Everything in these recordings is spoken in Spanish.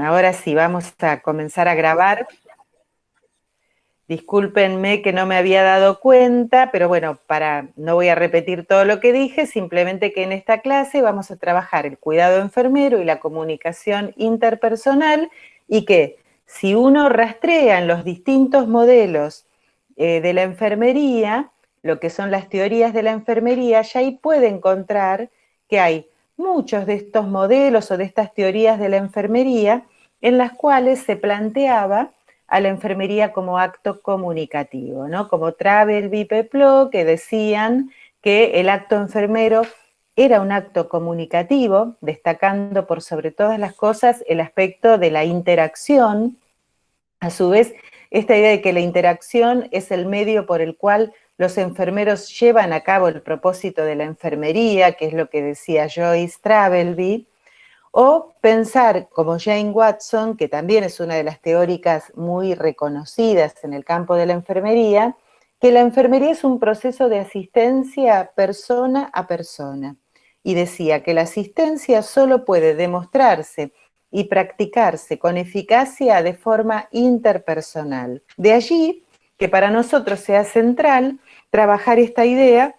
Ahora sí, vamos a comenzar a grabar. Discúlpenme que no me había dado cuenta, pero bueno, no voy a repetir todo lo que dije, simplemente que en esta clase vamos a trabajar el cuidado enfermero y la comunicación interpersonal, y que si uno rastrea en los distintos modelos de la enfermería, lo que son las teorías de la enfermería, ya ahí puede encontrar que hay muchos de estos modelos o de estas teorías de la enfermería en las cuales se planteaba a la enfermería como acto comunicativo, ¿no? Como Travelby, Peplot, que decían que el acto enfermero era un acto comunicativo, destacando por sobre todas las cosas el aspecto de la interacción. A su vez, esta idea de que la interacción es el medio por el cual los enfermeros llevan a cabo el propósito de la enfermería, que es lo que decía Joyce Travelby, o pensar, como Jane Watson, que también es una de las teóricas muy reconocidas en el campo de la enfermería, que la enfermería es un proceso de asistencia persona a persona. Y decía que la asistencia solo puede demostrarse y practicarse con eficacia de forma interpersonal. De allí que para nosotros sea central trabajar esta idea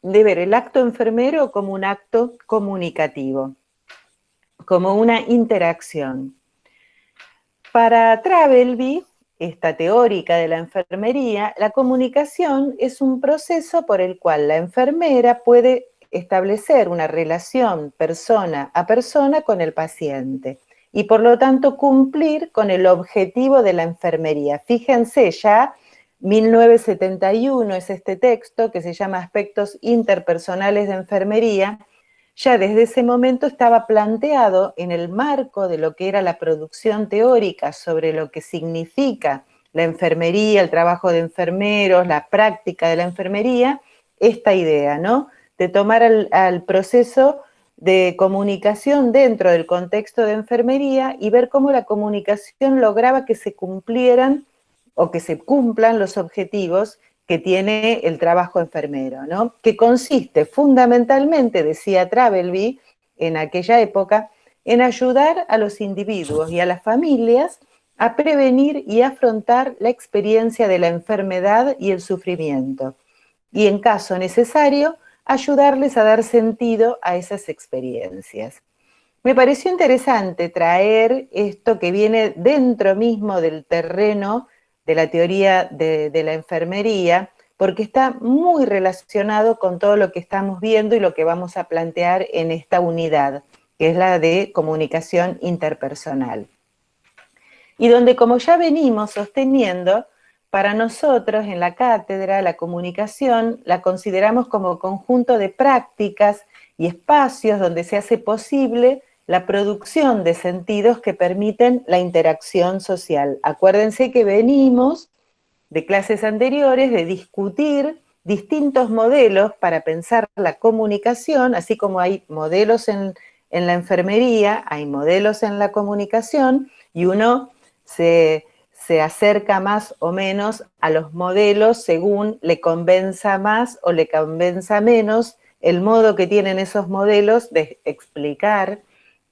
de ver el acto enfermero como un acto comunicativo, como una interacción. Para Travelby, esta teórica de la enfermería, la comunicación es un proceso por el cual la enfermera puede establecer una relación persona a persona con el paciente y por lo tanto cumplir con el objetivo de la enfermería. Fíjense, ya 1971 es este texto que se llama Aspectos interpersonales de enfermería. Ya desde ese momento estaba planteado en el marco de lo que era la producción teórica sobre lo que significa la enfermería, el trabajo de enfermeros, la práctica de la enfermería, esta idea, ¿no? De tomar al proceso de comunicación dentro del contexto de enfermería y ver cómo la comunicación lograba que se cumplieran o que se cumplan los objetivos que tiene el trabajo enfermero, ¿no? Que consiste fundamentalmente, decía Travelby en aquella época, en ayudar a los individuos y a las familias a prevenir y afrontar la experiencia de la enfermedad y el sufrimiento, y en caso necesario, ayudarles a dar sentido a esas experiencias. Me pareció interesante traer esto que viene dentro mismo del terreno de la teoría de la enfermería, porque está muy relacionado con todo lo que estamos viendo y lo que vamos a plantear en esta unidad, que es la de comunicación interpersonal. Y donde, como ya venimos sosteniendo, para nosotros en la cátedra la comunicación la consideramos como conjunto de prácticas y espacios donde se hace posible la producción de sentidos que permiten la interacción social. Acuérdense que venimos de clases anteriores de discutir distintos modelos para pensar la comunicación, así como hay modelos en la enfermería, hay modelos en la comunicación, y uno se acerca más o menos a los modelos según le convenza más o le convenza menos el modo que tienen esos modelos de explicar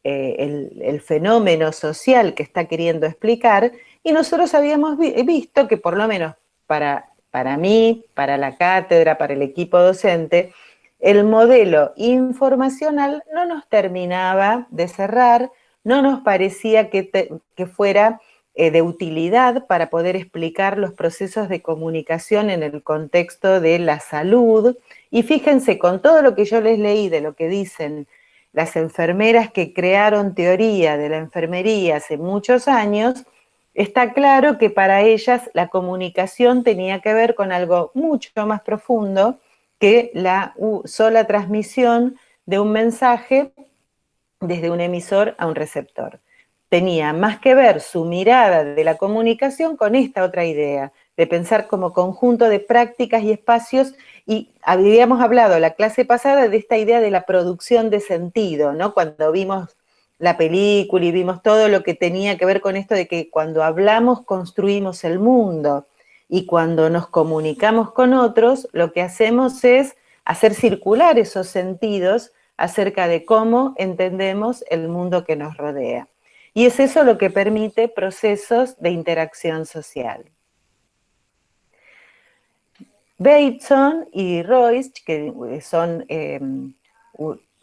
el fenómeno social que está queriendo explicar, y nosotros habíamos visto que por lo menos para mí, para la cátedra, para el equipo docente, el modelo informacional no nos terminaba de cerrar, no nos parecía que fuera de utilidad para poder explicar los procesos de comunicación en el contexto de la salud. Y fíjense, con todo lo que yo les leí de lo que dicen las enfermeras que crearon teoría de la enfermería hace muchos años, está claro que para ellas la comunicación tenía que ver con algo mucho más profundo que la sola transmisión de un mensaje desde un emisor a un receptor. Tenía más que ver su mirada de la comunicación con esta otra idea, de pensar como conjunto de prácticas y espacios, y habíamos hablado la clase pasada de esta idea de la producción de sentido, ¿no? Cuando vimos la película y vimos todo lo que tenía que ver con esto de que cuando hablamos construimos el mundo, y cuando nos comunicamos con otros, lo que hacemos es hacer circular esos sentidos acerca de cómo entendemos el mundo que nos rodea. y es eso lo que permite procesos de interacción social. Bateson y Royce, que son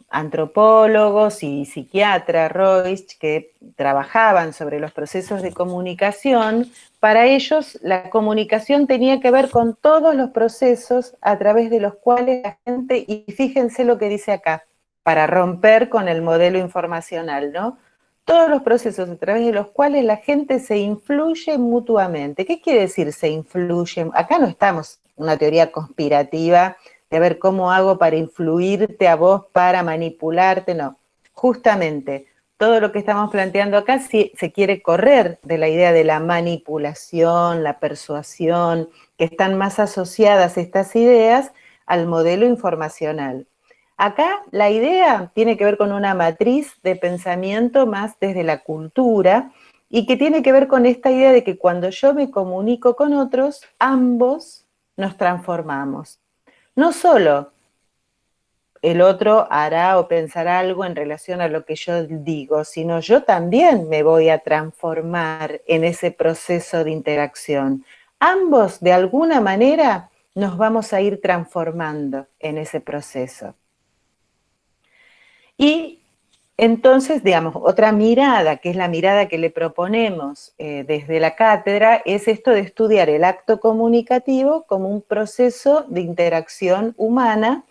antropólogos y psiquiatra Royce, que trabajaban sobre los procesos de comunicación, para ellos la comunicación tenía que ver con todos los procesos a través de los cuales la gente, y fíjense lo que dice acá, para romper con el modelo informacional, ¿no? Todos los procesos a través de los cuales la gente se influye mutuamente. ¿Qué quiere decir se influye? Acá no estamos en una teoría conspirativa de ver cómo hago para influirte a vos, para manipularte, no. Justamente, todo lo que estamos planteando acá se quiere correr de la idea de la manipulación, la persuasión, que están más asociadas estas ideas al modelo informacional. Acá la idea tiene que ver con una matriz de pensamiento más desde la cultura y que tiene que ver con esta idea de que cuando yo me comunico con otros, ambos nos transformamos. No solo el otro hará o pensará algo en relación a lo que yo digo, sino yo también me voy a transformar en ese proceso de interacción. Ambos, de alguna manera, nos vamos a ir transformando en ese proceso. Y entonces, digamos, otra mirada, que es la mirada que le proponemos desde la cátedra, es esto de estudiar el acto comunicativo como un proceso de interacción humana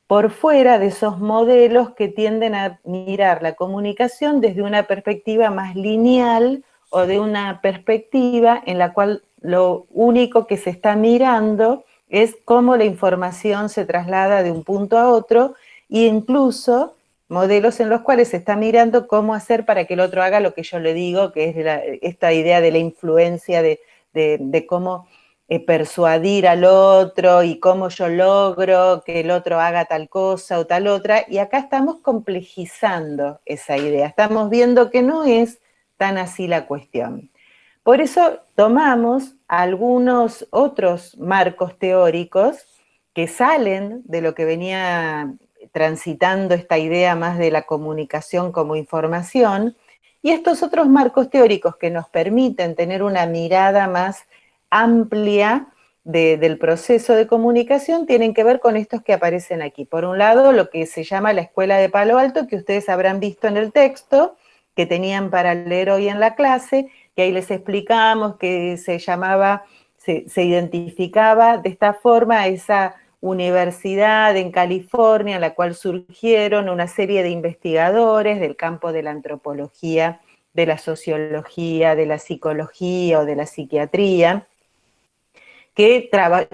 por fuera de esos modelos que tienden a mirar la comunicación desde una perspectiva más lineal o de una perspectiva en la cual lo único que se está mirando es cómo la información se traslada de un punto a otro, e incluso modelos en los cuales se está mirando cómo hacer para que el otro haga lo que yo le digo, que es esta idea de la influencia, de cómo persuadir al otro y cómo yo logro que el otro haga tal cosa o tal otra, y acá estamos complejizando esa idea, estamos viendo que no es tan así la cuestión. Por eso tomamos algunos otros marcos teóricos que salen de lo que venía transitando esta idea más de la comunicación como información, y estos otros marcos teóricos que nos permiten tener una mirada más amplia del proceso de comunicación tienen que ver con estos que aparecen aquí. Por un lado, lo que se llama la Escuela de Palo Alto, que ustedes habrán visto en el texto, que tenían para leer hoy en la clase, que ahí les explicamos que se llamaba, se identificaba de esta forma esa universidad en California, en la cual surgieron una serie de investigadores del campo de la antropología, de la sociología, de la psicología o de la psiquiatría, que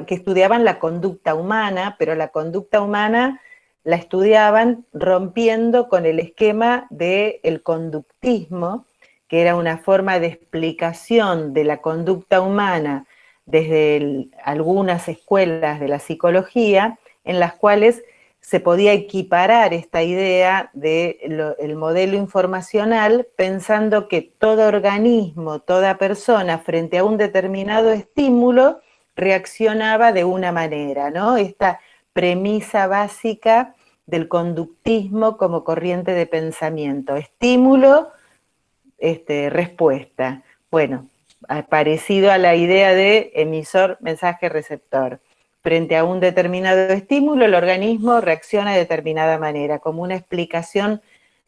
estudiaban la conducta humana, pero la conducta humana la estudiaban rompiendo con el esquema del conductismo, que era una forma de explicación de la conducta humana desde algunas escuelas de la psicología, en las cuales se podía equiparar esta idea del modelo informacional pensando que todo organismo, toda persona frente a un determinado estímulo reaccionaba de una manera, ¿no? Esta premisa básica del conductismo como corriente de pensamiento. Estímulo, respuesta. Bueno, parecido a la idea de emisor, mensaje, receptor. Frente a un determinado estímulo, el organismo reacciona de determinada manera, como una explicación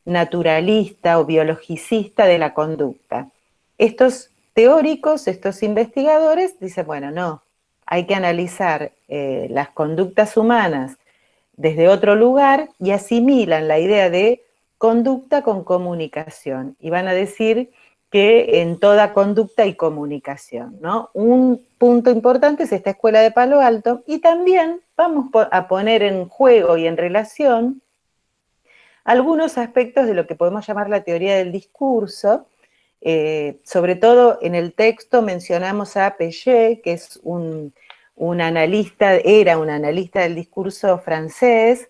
naturalista o biologicista de la conducta. Estos teóricos, estos investigadores, dicen, bueno, no, hay que analizar las conductas humanas desde otro lugar y asimilan la idea de conducta con comunicación. Y van a decir que en toda conducta hay comunicación, ¿no? Un punto importante es esta Escuela de Palo Alto, y también vamos a poner en juego y en relación algunos aspectos de lo que podemos llamar la teoría del discurso. Sobre todo en el texto mencionamos a Piaget, que es un analista, era un analista del discurso francés,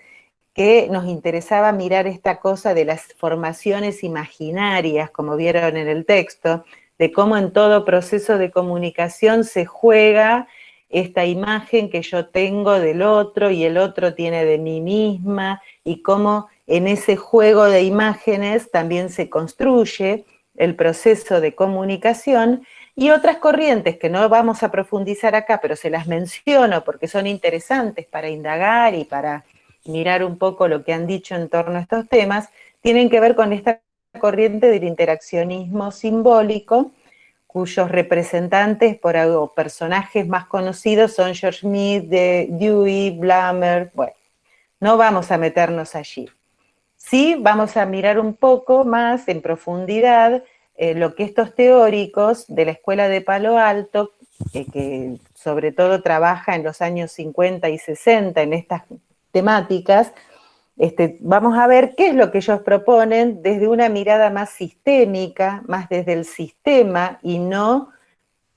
que nos interesaba mirar esta cosa de las formaciones imaginarias, como vieron en el texto, de cómo en todo proceso de comunicación se juega esta imagen que yo tengo del otro y el otro tiene de mí misma, y cómo en ese juego de imágenes también se construye el proceso de comunicación, y otras corrientes que no vamos a profundizar acá, pero se las menciono porque son interesantes para indagar y para mirar un poco lo que han dicho en torno a estos temas, tienen que ver con esta corriente del interaccionismo simbólico, cuyos representantes o personajes más conocidos son George Smith, Dewey, Blammer. Bueno, no vamos a meternos allí. Sí, vamos a mirar un poco más en profundidad lo que estos teóricos de la Escuela de Palo Alto, que sobre todo trabaja en los años 50 y 60 en estas temáticas, vamos a ver qué es lo que ellos proponen desde una mirada más sistémica, más desde el sistema y no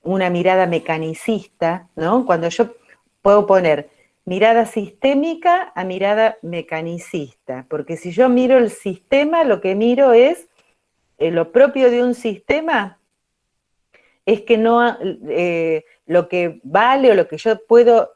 una mirada mecanicista, ¿no? Cuando yo puedo poner mirada sistémica a mirada mecanicista, porque si yo miro el sistema, lo que miro es lo propio de un sistema, es que no, lo que vale o lo que yo puedo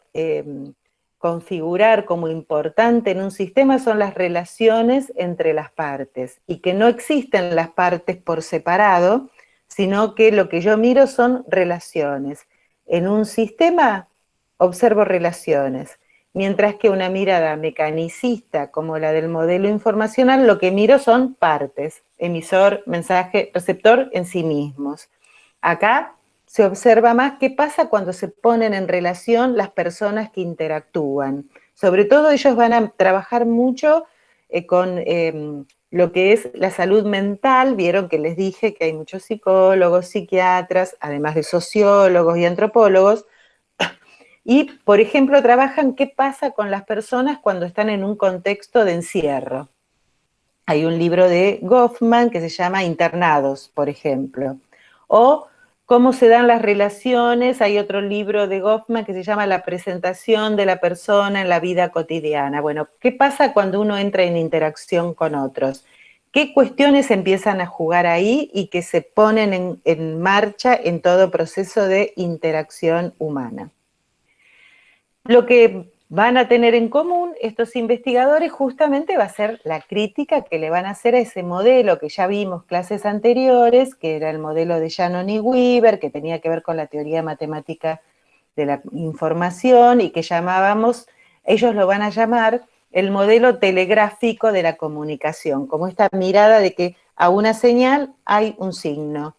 configurar como importante en un sistema son las relaciones entre las partes, y que no existen las partes por separado, sino que lo que yo miro son relaciones. En un sistema observo relaciones, mientras que una mirada mecanicista como la del modelo informacional, lo que miro son partes, emisor, mensaje, receptor en sí mismos. Acá se observa más qué pasa cuando se ponen en relación las personas que interactúan. Sobre todo ellos van a trabajar mucho con lo que es la salud mental. Vieron que les dije que hay muchos psicólogos, psiquiatras, además de sociólogos y antropólogos. Y, por ejemplo, trabajan qué pasa con las personas cuando están en un contexto de encierro. Hay un libro de Goffman que se llama Internados, por ejemplo. O cómo se dan las relaciones. Hay otro libro de Goffman que se llama La presentación de la persona en la vida cotidiana. Bueno, ¿qué pasa cuando uno entra en interacción con otros? ¿Qué cuestiones empiezan a jugar ahí y que se ponen en marcha en todo proceso de interacción humana? Lo que van a tener en común estos investigadores justamente va a ser la crítica que le van a hacer a ese modelo que ya vimos clases anteriores, que era el modelo de Shannon y Weaver, que tenía que ver con la teoría matemática de la información y que llamábamos, ellos lo van a llamar el modelo telegráfico de la comunicación, como esta mirada de que a una señal hay un signo.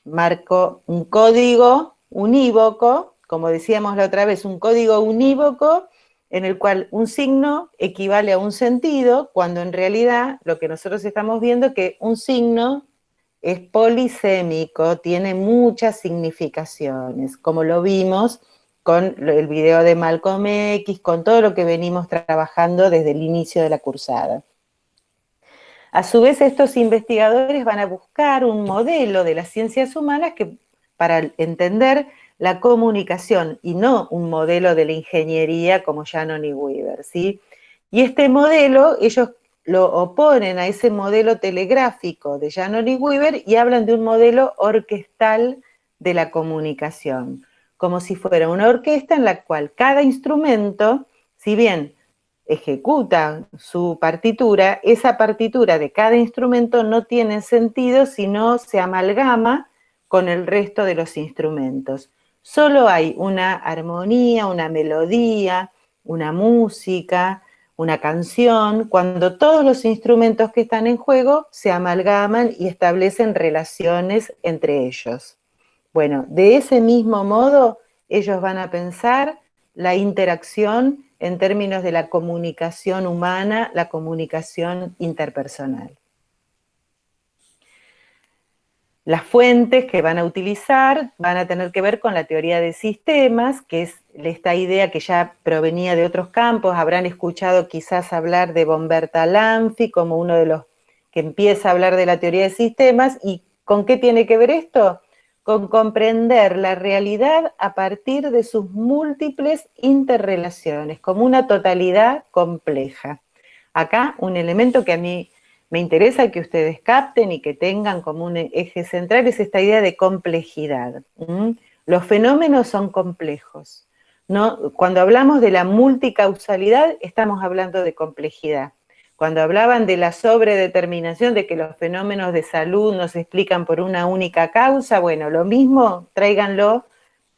Marco un código unívoco, como decíamos la otra vez, un código unívoco en el cual un signo equivale a un sentido, cuando en realidad lo que nosotros estamos viendo es que un signo es polisémico, tiene muchas significaciones, como lo vimos con el video de Malcolm X, con todo lo que venimos trabajando desde el inicio de la cursada. A su vez, estos investigadores van a buscar un modelo de las ciencias humanas para entender la comunicación y no un modelo de la ingeniería como Shannon y Weaver, ¿sí? Y este modelo, ellos lo oponen a ese modelo telegráfico de Shannon y Weaver y hablan de un modelo orquestal de la comunicación, como si fuera una orquesta en la cual cada instrumento, si bien ejecuta su partitura, esa partitura de cada instrumento no tiene sentido si no se amalgama con el resto de los instrumentos. Solo hay una armonía, una melodía, una música, una canción, cuando todos los instrumentos que están en juego se amalgaman y establecen relaciones entre ellos. Bueno, de ese mismo modo, ellos van a pensar la interacción en términos de la comunicación humana, la comunicación interpersonal. Las fuentes que van a utilizar van a tener que ver con la teoría de sistemas, que es esta idea que ya provenía de otros campos. Habrán escuchado quizás hablar de Bomberta Lanfi como uno de los que empieza a hablar de la teoría de sistemas. ¿Y con qué tiene que ver esto? Con comprender la realidad a partir de sus múltiples interrelaciones, como una totalidad compleja. Acá un elemento que a mí me interesa que ustedes capten y que tengan como un eje central es esta idea de complejidad. Los fenómenos son complejos, ¿no? Cuando hablamos de la multicausalidad, estamos hablando de complejidad. Cuando hablaban de la sobredeterminación, de que los fenómenos de salud no se explican por una única causa, bueno, lo mismo, tráiganlo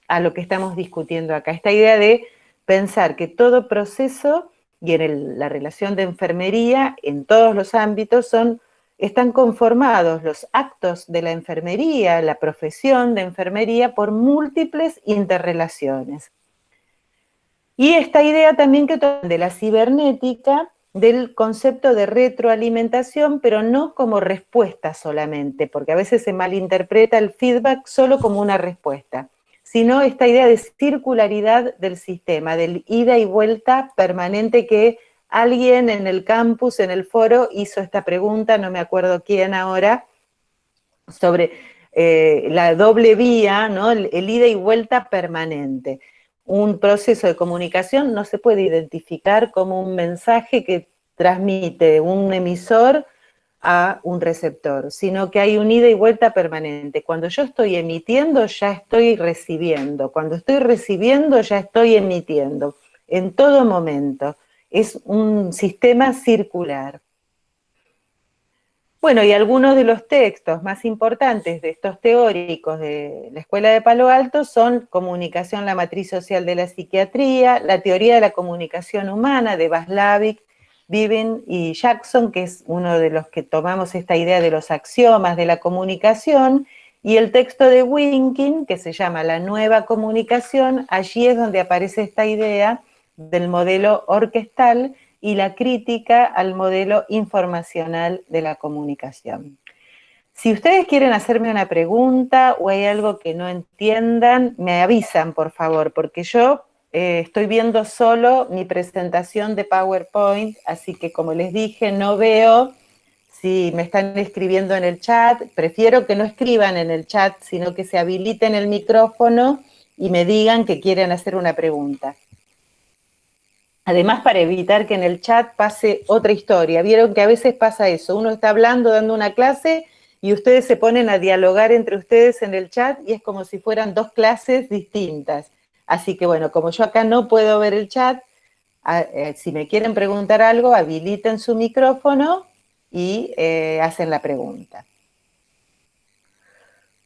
a lo que estamos discutiendo acá. Esta idea de pensar que todo proceso y en la relación de enfermería, en todos los ámbitos, están conformados los actos de la enfermería, la profesión de enfermería, por múltiples interrelaciones. Y esta idea también que de la cibernética, del concepto de retroalimentación, pero no como respuesta solamente, porque a veces se malinterpreta el feedback solo como una respuesta, sino esta idea de circularidad del sistema, del ida y vuelta permanente, que alguien en el campus, en el foro, hizo esta pregunta, no me acuerdo quién ahora, sobre la doble vía, ¿no? El ida y vuelta permanente. Un proceso de comunicación no se puede identificar como un mensaje que transmite un emisor a un receptor, sino que hay un ida y vuelta permanente. Cuando yo estoy emitiendo, ya estoy recibiendo. Cuando estoy recibiendo, ya estoy emitiendo. En todo momento. Es un sistema circular. Bueno, y algunos de los textos más importantes de estos teóricos de la Escuela de Palo Alto son Comunicación, la matriz social de la psiquiatría, la teoría de la comunicación humana de Václavic, Vivin y Jackson, que es uno de los que tomamos esta idea de los axiomas de la comunicación, y el texto de Winkin, que se llama La nueva comunicación. Allí es donde aparece esta idea del modelo orquestal y la crítica al modelo informacional de la comunicación. Si ustedes quieren hacerme una pregunta o hay algo que no entiendan, me avisan, por favor, porque yo estoy viendo solo mi presentación de PowerPoint, así que, como les dije, no veo si me están escribiendo en el chat. Prefiero que no escriban en el chat, sino que se habiliten el micrófono y me digan que quieren hacer una pregunta. Además, para evitar que en el chat pase otra historia. Vieron que a veces pasa eso, uno está hablando, dando una clase, y ustedes se ponen a dialogar entre ustedes en el chat, y es como si fueran dos clases distintas. Así que bueno, como yo acá no puedo ver el chat, si me quieren preguntar algo, habiliten su micrófono y hacen la pregunta.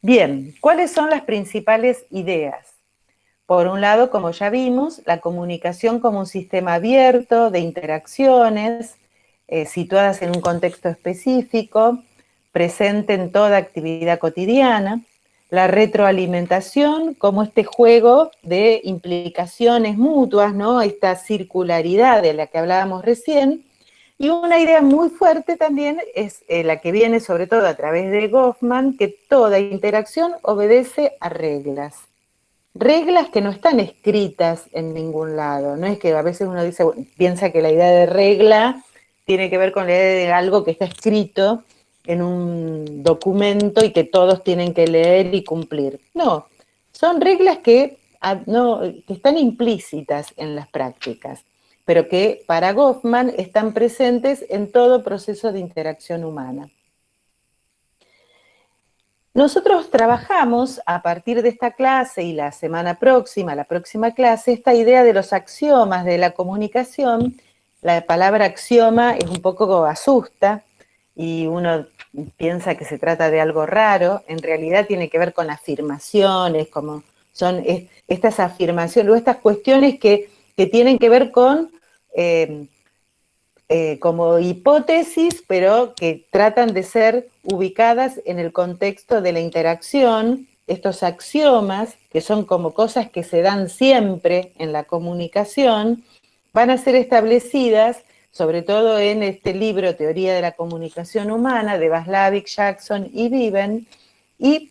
Bien, ¿cuáles son las principales ideas? Por un lado, como ya vimos, la comunicación como un sistema abierto de interacciones situadas en un contexto específico, presente en toda actividad cotidiana. La retroalimentación como este juego de implicaciones mutuas, ¿no? Esta circularidad de la que hablábamos recién. Y una idea muy fuerte también es la que viene sobre todo a través de Goffman, que toda interacción obedece a reglas. Reglas que no están escritas en ningún lado. No es que a veces uno dice, piensa que la idea de regla tiene que ver con la idea de algo que está escrito en un documento y que todos tienen que leer y cumplir. No, son reglas que están implícitas en las prácticas, pero que para Goffman están presentes en todo proceso de interacción humana. Nosotros trabajamos a partir de esta clase y la semana próxima, la próxima clase, esta idea de los axiomas de la comunicación. La palabra axioma es un poco asusta y uno piensa que se trata de algo raro. En realidad tiene que ver con afirmaciones, como son estas afirmaciones o estas cuestiones que tienen que ver con como hipótesis, pero que tratan de ser ubicadas en el contexto de la interacción. Estos axiomas, que son como cosas que se dan siempre en la comunicación, van a ser establecidas, sobre todo en este libro Teoría de la Comunicación Humana, de Václavic, Jackson y Viven, y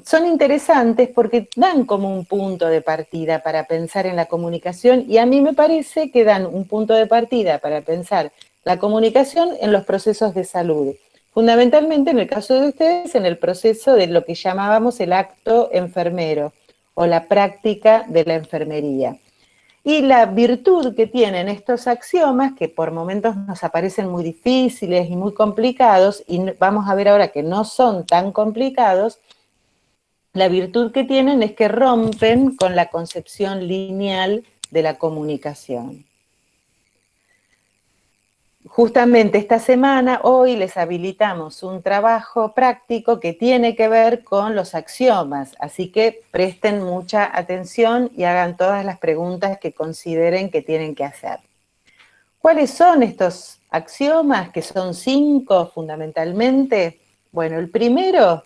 son interesantes porque dan como un punto de partida para pensar en la comunicación, y a mí me parece que dan un punto de partida para pensar la comunicación en los procesos de salud. Fundamentalmente, en el caso de ustedes, en el proceso de lo que llamábamos el acto enfermero o la práctica de la enfermería. Y la virtud que tienen estos axiomas, que por momentos nos aparecen muy difíciles y muy complicados, y vamos a ver ahora que no son tan complicados, la virtud que tienen es que rompen con la concepción lineal de la comunicación. Justamente esta semana, hoy les habilitamos un trabajo práctico que tiene que ver con los axiomas, así que presten mucha atención y hagan todas las preguntas que consideren que tienen que hacer. ¿Cuáles son estos axiomas, que son 5 fundamentalmente? Bueno, el primero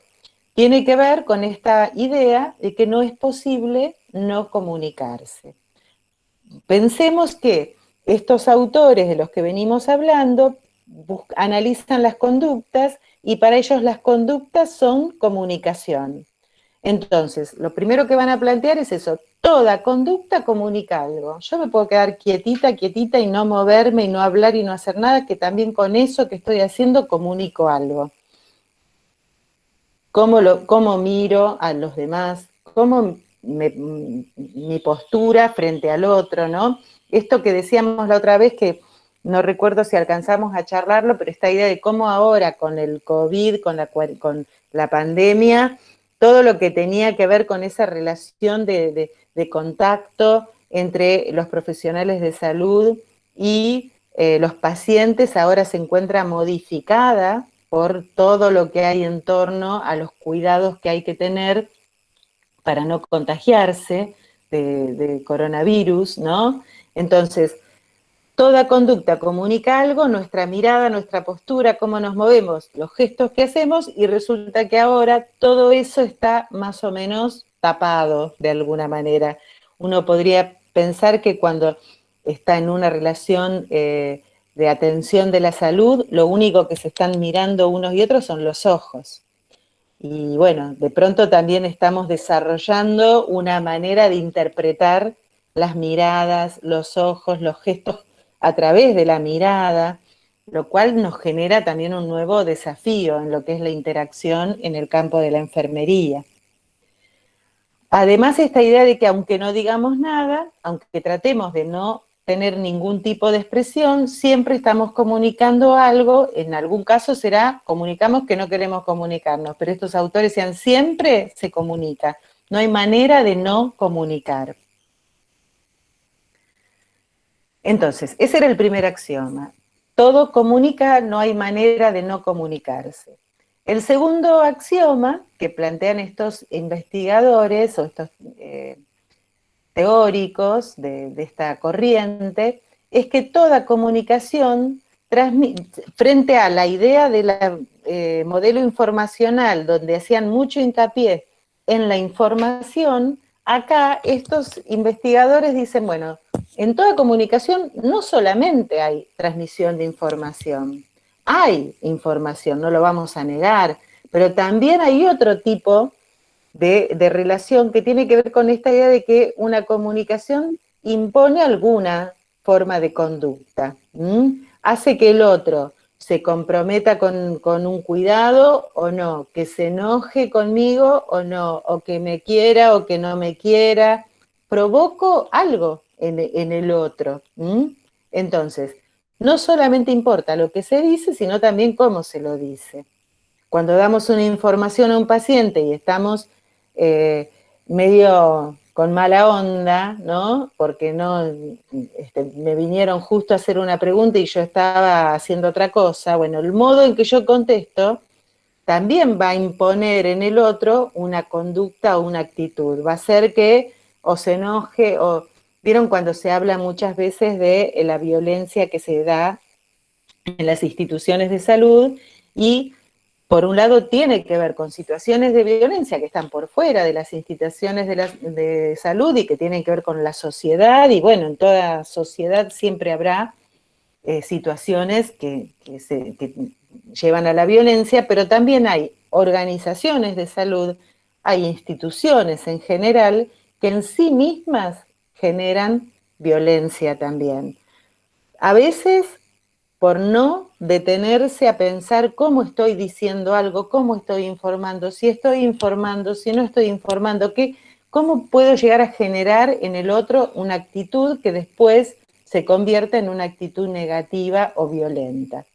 tiene que ver con esta idea de que no es posible no comunicarse. Pensemos que estos autores de los que venimos hablando analizan las conductas y para ellos las conductas son comunicación. Entonces, lo primero que van a plantear es eso, toda conducta comunica algo. Yo me puedo quedar quietita, quietita y no moverme y no hablar y no hacer nada, que también con eso que estoy haciendo comunico algo. Cómo miro a los demás, mi postura frente al otro, ¿no? Esto que decíamos la otra vez, que no recuerdo si alcanzamos a charlarlo, pero esta idea de cómo ahora con el COVID, con la pandemia, todo lo que tenía que ver con esa relación de contacto entre los profesionales de salud y los pacientes ahora se encuentra modificada por todo lo que hay en torno a los cuidados que hay que tener para no contagiarse de coronavirus, ¿no? Entonces, toda conducta comunica algo, nuestra mirada, nuestra postura, cómo nos movemos, los gestos que hacemos, y resulta que ahora todo eso está más o menos tapado de alguna manera. Uno podría pensar que cuando está en una relación de atención de la salud, lo único que se están mirando unos y otros son los ojos. Y bueno, de pronto también estamos desarrollando una manera de interpretar las miradas, los ojos, los gestos a través de la mirada, lo cual nos genera también un nuevo desafío en lo que es la interacción en el campo de la enfermería. Además, esta idea de que aunque no digamos nada, aunque tratemos de no tener ningún tipo de expresión, siempre estamos comunicando algo, en algún caso comunicamos que no queremos comunicarnos, pero estos autores decían, siempre se comunica, no hay manera de no comunicar. Entonces, ese era el primer axioma. Todo comunica, no hay manera de no comunicarse. El segundo axioma que plantean estos investigadores o estos teóricos de esta corriente es que toda comunicación, frente a la idea del modelo informacional, donde hacían mucho hincapié en la información, acá estos investigadores dicen, bueno, en toda comunicación no solamente hay transmisión de información, hay información, no lo vamos a negar, pero también hay otro tipo de relación que tiene que ver con esta idea de que una comunicación impone alguna forma de conducta, hace que el otro se comprometa con un cuidado o no, que se enoje conmigo o no, o que me quiera o que no me quiera, provoco algo en el otro. Entonces, no solamente importa lo que se dice, sino también cómo se lo dice. Cuando damos una información a un paciente y estamos medio con mala onda, ¿no? Porque me vinieron justo a hacer una pregunta y yo estaba haciendo otra cosa. Bueno, el modo en que yo contesto también va a imponer en el otro una conducta o una actitud. Va a hacer que o se enoje o... ¿Vieron cuando se habla muchas veces de la violencia que se da en las instituciones de salud? Y por un lado tiene que ver con situaciones de violencia que están por fuera de las instituciones de salud y que tienen que ver con la sociedad, y bueno, en toda sociedad siempre habrá situaciones que llevan a la violencia, pero también hay organizaciones de salud, hay instituciones en general que en sí mismas generan violencia también. A veces por no detenerse a pensar cómo estoy diciendo algo, cómo estoy informando, si no estoy informando, cómo puedo llegar a generar en el otro una actitud que después se convierta en una actitud negativa o violenta.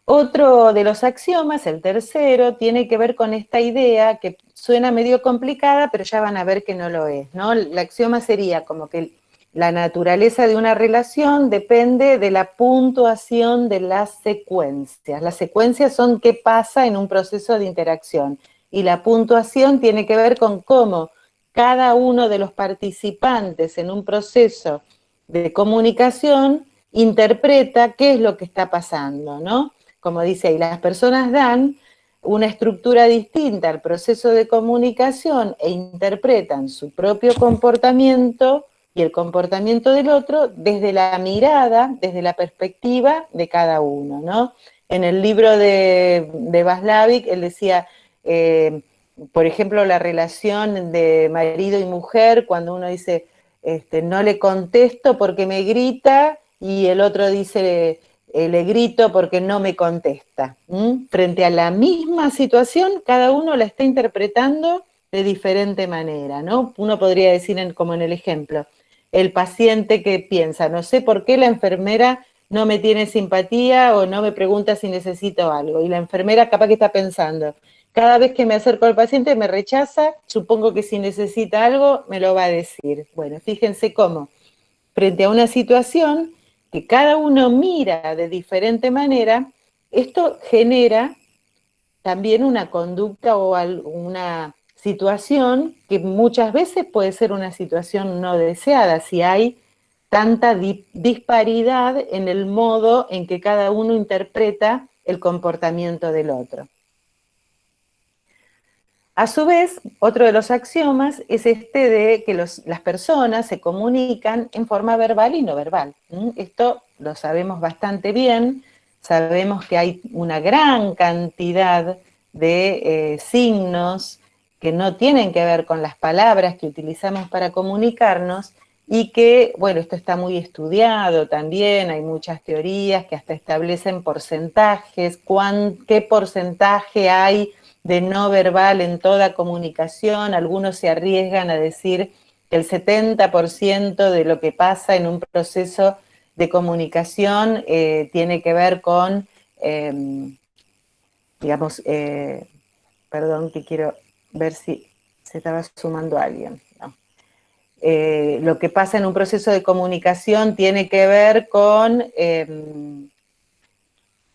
Otro de los axiomas, el tercero, tiene que ver con esta idea que suena medio complicada, pero ya van a ver que no lo es, ¿no? El axioma sería como que la naturaleza de una relación depende de la puntuación de las secuencias. Las secuencias son qué pasa en un proceso de interacción y la puntuación tiene que ver con cómo cada uno de los participantes en un proceso de comunicación interpreta qué es lo que está pasando, ¿no? Como dice ahí, las personas dan una estructura distinta al proceso de comunicación e interpretan su propio comportamiento y el comportamiento del otro desde la mirada, desde la perspectiva de cada uno, ¿no? En el libro de Václavic, él decía, por ejemplo, la relación de marido y mujer, cuando uno dice, no le contesto porque me grita, y el otro dice, le grito porque no me contesta. Frente a la misma situación, cada uno la está interpretando de diferente manera, ¿no? Uno podría decir, como en el ejemplo, el paciente que piensa, no sé por qué la enfermera no me tiene simpatía o no me pregunta si necesito algo. Y la enfermera capaz que está pensando, cada vez que me acerco al paciente me rechaza, supongo que si necesita algo me lo va a decir. Bueno, fíjense cómo, frente a una situación que cada uno mira de diferente manera, esto genera también una conducta o una situación que muchas veces puede ser una situación no deseada, si hay tanta disparidad en el modo en que cada uno interpreta el comportamiento del otro. A su vez, otro de los axiomas es este de que las personas se comunican en forma verbal y no verbal. Esto lo sabemos bastante bien, sabemos que hay una gran cantidad de signos que no tienen que ver con las palabras que utilizamos para comunicarnos y que, bueno, esto está muy estudiado también, hay muchas teorías que hasta establecen porcentajes, qué porcentaje hay de no verbal en toda comunicación. Algunos se arriesgan a decir que el 70% de lo que pasa en un proceso de comunicación tiene que ver con, digamos, perdón, que quiero ver si se estaba sumando alguien. No. Lo que pasa en un proceso de comunicación tiene que ver con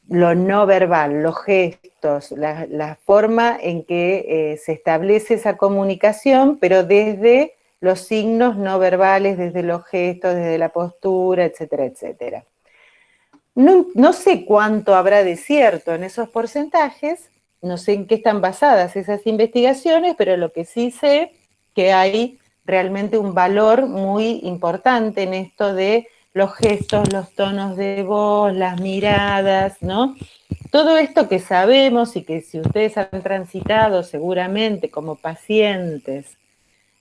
lo no verbal, los gestos, la forma en que se establece esa comunicación, pero desde los signos no verbales, desde los gestos, desde la postura, etcétera, etcétera. No sé cuánto habrá de cierto en esos porcentajes, no sé en qué están basadas esas investigaciones, pero lo que sí sé que hay realmente un valor muy importante en esto de los gestos, los tonos de voz, las miradas, ¿no? Todo esto que sabemos y que si ustedes han transitado seguramente como pacientes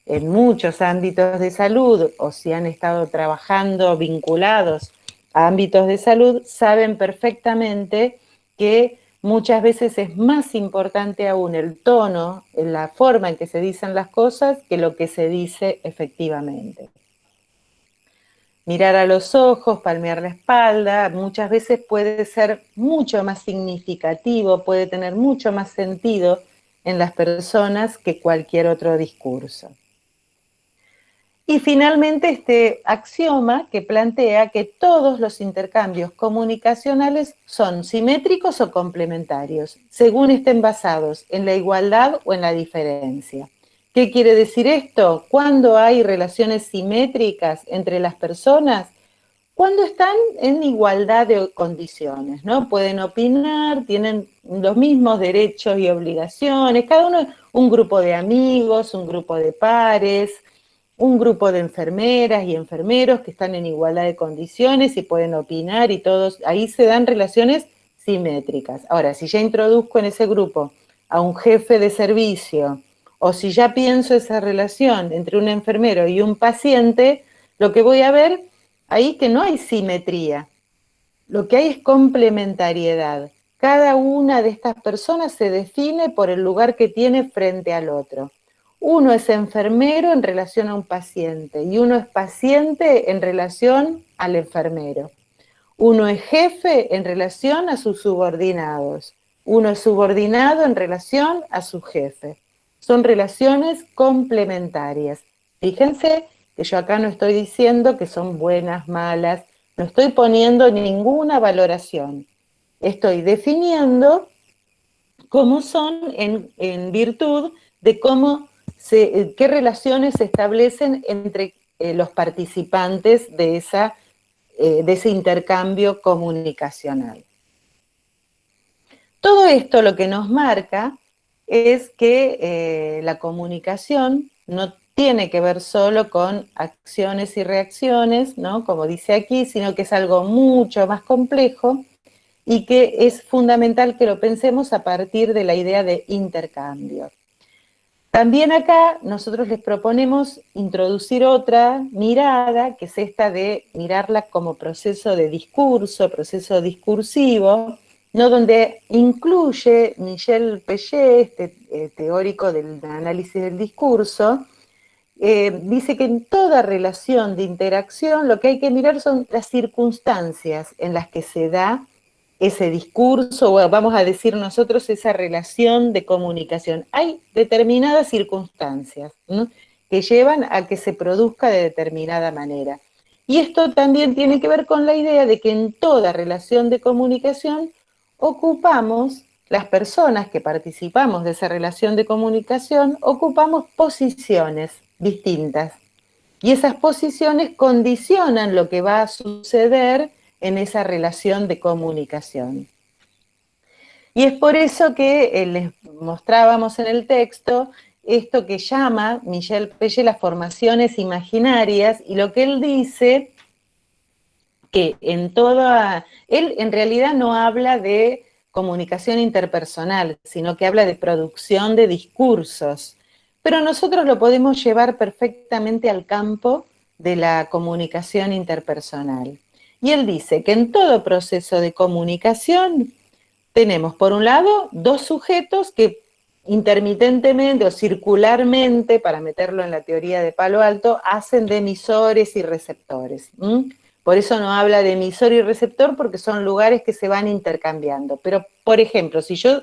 en muchos ámbitos de salud o si han estado trabajando vinculados a ámbitos de salud, saben perfectamente que muchas veces es más importante aún el tono, la forma en que se dicen las cosas, que lo que se dice efectivamente. Mirar a los ojos, palmear la espalda, muchas veces puede ser mucho más significativo, puede tener mucho más sentido en las personas que cualquier otro discurso. Y finalmente este axioma que plantea que todos los intercambios comunicacionales son simétricos o complementarios, según estén basados en la igualdad o en la diferencia. ¿Qué quiere decir esto? Cuando hay relaciones simétricas entre las personas, cuando están en igualdad de condiciones, ¿no? Pueden opinar, tienen los mismos derechos y obligaciones, cada uno un grupo de amigos, un grupo de pares, un grupo de enfermeras y enfermeros que están en igualdad de condiciones y pueden opinar y todos, ahí se dan relaciones simétricas. Ahora, si ya introduzco en ese grupo a un jefe de servicio o si ya pienso esa relación entre un enfermero y un paciente, lo que voy a ver ahí que no hay simetría, lo que hay es complementariedad. Cada una de estas personas se define por el lugar que tiene frente al otro. Uno es enfermero en relación a un paciente y uno es paciente en relación al enfermero. Uno es jefe en relación a sus subordinados. Uno es subordinado en relación a su jefe. Son relaciones complementarias. Fíjense que yo acá no estoy diciendo que son buenas, malas, no estoy poniendo ninguna valoración. Estoy definiendo cómo son en virtud de qué relaciones se establecen entre los participantes de ese intercambio comunicacional. Todo esto lo que nos marca es que la comunicación no tiene que ver solo con acciones y reacciones, ¿no? Como dice aquí, sino que es algo mucho más complejo y que es fundamental que lo pensemos a partir de la idea de intercambio. También acá nosotros les proponemos introducir otra mirada, que es esta de mirarla como proceso de discurso, proceso discursivo, ¿no? Donde incluye Michel Pellet, este teórico del análisis del discurso, dice que en toda relación de interacción lo que hay que mirar son las circunstancias en las que se da ese discurso, o vamos a decir nosotros esa relación de comunicación. Hay determinadas circunstancias, ¿no?, que llevan a que se produzca de determinada manera. Y esto también tiene que ver con la idea de que en toda relación de comunicación ocupamos, las personas que participamos de esa relación de comunicación, ocupamos posiciones distintas. Y esas posiciones condicionan lo que va a suceder en esa relación de comunicación. Y es por eso que les mostrábamos en el texto esto que llama Michel Pellet las formaciones imaginarias, y lo que él dice que él en realidad no habla de comunicación interpersonal, sino que habla de producción de discursos. Pero nosotros lo podemos llevar perfectamente al campo de la comunicación interpersonal. Y él dice que en todo proceso de comunicación tenemos, por un lado, dos sujetos que intermitentemente o circularmente, para meterlo en la teoría de Palo Alto, hacen de emisores y receptores. Por eso no habla de emisor y receptor, porque son lugares que se van intercambiando. Pero, por ejemplo, si yo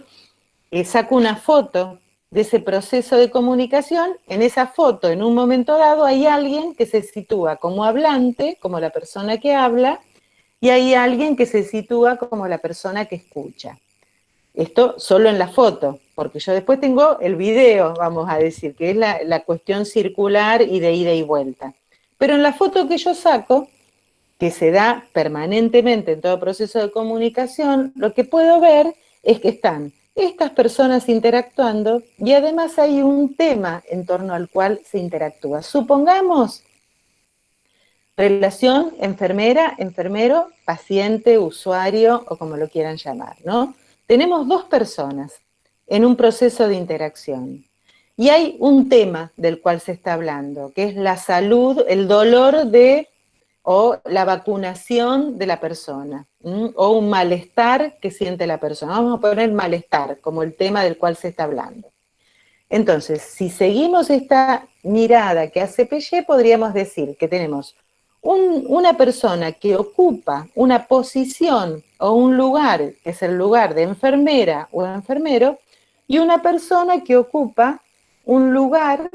saco una foto de ese proceso de comunicación, en esa foto, en un momento dado, hay alguien que se sitúa como hablante, como la persona que habla, y hay alguien que se sitúa como la persona que escucha. Esto solo en la foto, porque yo después tengo el video, vamos a decir, que es la cuestión circular y de ida y vuelta. Pero en la foto que yo saco, que se da permanentemente en todo proceso de comunicación, lo que puedo ver es que están estas personas interactuando y además hay un tema en torno al cual se interactúa. Supongamos relación enfermera, enfermero, paciente, usuario o como lo quieran llamar, ¿no? Tenemos dos personas en un proceso de interacción y hay un tema del cual se está hablando, que es la salud, el dolor o la vacunación de la persona, o un malestar que siente la persona. Vamos a poner malestar como el tema del cual se está hablando. Entonces, si seguimos esta mirada que hace Pellet, podríamos decir que tenemos una persona que ocupa una posición o un lugar, que es el lugar de enfermera o enfermero, y una persona que ocupa un lugar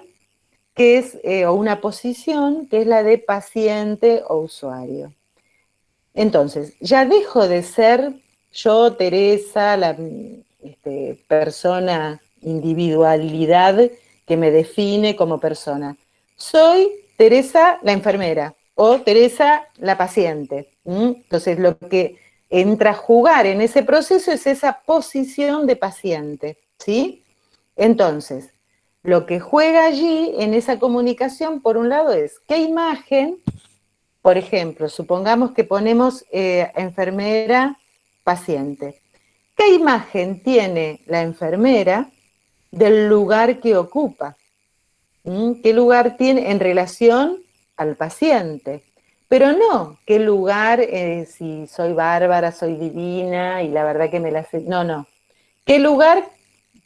que es, o una posición que es la de paciente o usuario. Entonces, ya dejo de ser yo, Teresa, la persona, individualidad que me define como persona. Soy Teresa, la enfermera, o Teresa, la paciente. Entonces, lo que entra a jugar en ese proceso es esa posición de paciente, ¿sí? Entonces, lo que juega allí en esa comunicación, por un lado, es qué imagen, por ejemplo, supongamos que ponemos enfermera, paciente. ¿Qué imagen tiene la enfermera del lugar que ocupa? ¿Qué lugar tiene en relación al paciente? Pero no, qué lugar, si soy bárbara, soy divina y la verdad que me la sé. No, no. ¿Qué lugar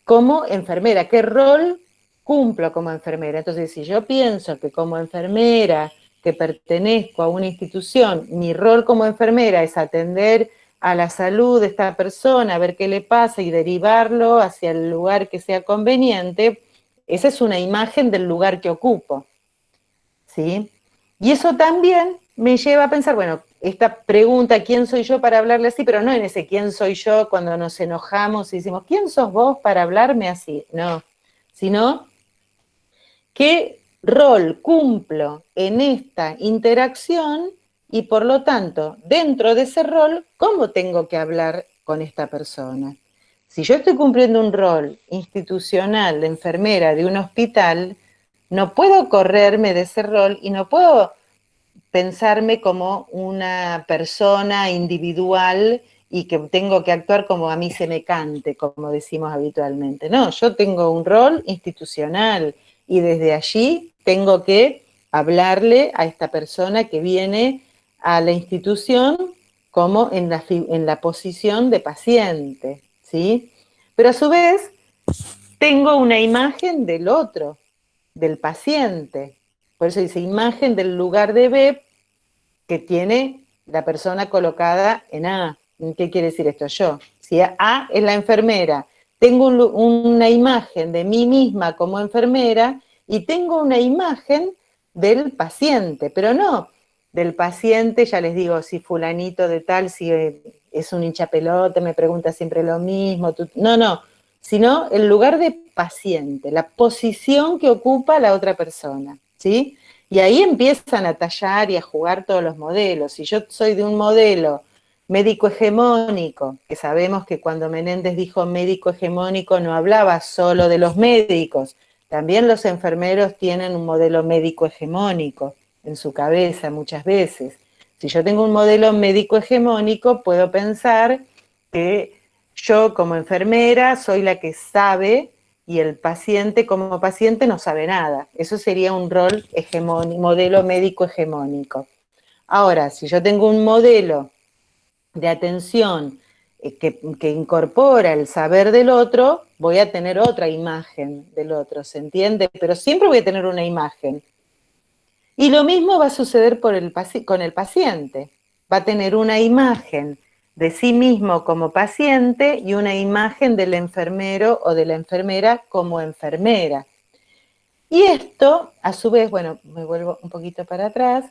como enfermera? ¿Qué rol cumplo como enfermera? Entonces, si yo pienso que como enfermera que pertenezco a una institución, mi rol como enfermera es atender a la salud de esta persona, ver qué le pasa y derivarlo hacia el lugar que sea conveniente, esa es una imagen del lugar que ocupo, ¿sí? Y eso también me lleva a pensar, bueno, esta pregunta, ¿quién soy yo para hablarle así? Pero no en ese quién soy yo cuando nos enojamos y decimos, ¿quién sos vos para hablarme así? No, sino qué rol cumplo en esta interacción y por lo tanto, dentro de ese rol, ¿cómo tengo que hablar con esta persona? Si yo estoy cumpliendo un rol institucional de enfermera de un hospital, no puedo correrme de ese rol y no puedo pensarme como una persona individual y que tengo que actuar como a mí se me cante, como decimos habitualmente. No, yo tengo un rol institucional y desde allí tengo que hablarle a esta persona que viene a la institución como en la posición de paciente, ¿sí? Pero a su vez tengo una imagen del otro, del paciente. Por eso dice imagen del lugar de B que tiene la persona colocada en A. ¿Qué quiere decir esto? Yo. Si A es la enfermera, tengo una imagen de mí misma como enfermera y tengo una imagen del paciente, pero no del paciente, ya les digo, si fulanito de tal, si es un hinchapelote, me pregunta siempre lo mismo, no, sino el lugar de paciente, la posición que ocupa la otra persona, ¿sí? Y ahí empiezan a tallar y a jugar todos los modelos. Si yo soy de un modelo médico hegemónico, que sabemos que cuando Menéndez dijo médico hegemónico no hablaba solo de los médicos, también los enfermeros tienen un modelo médico hegemónico en su cabeza muchas veces. Si yo tengo un modelo médico hegemónico, puedo pensar que yo como enfermera soy la que sabe y el paciente como paciente no sabe nada. Eso sería un rol hegemónico, modelo médico hegemónico. Ahora, si yo tengo un modelo de atención que incorpora el saber del otro, voy a tener otra imagen del otro, ¿se entiende? Pero siempre voy a tener una imagen. Y lo mismo va a suceder con el paciente. Va a tener una imagen de sí mismo como paciente y una imagen del enfermero o de la enfermera como enfermera. Y esto, a su vez, bueno, me vuelvo un poquito para atrás,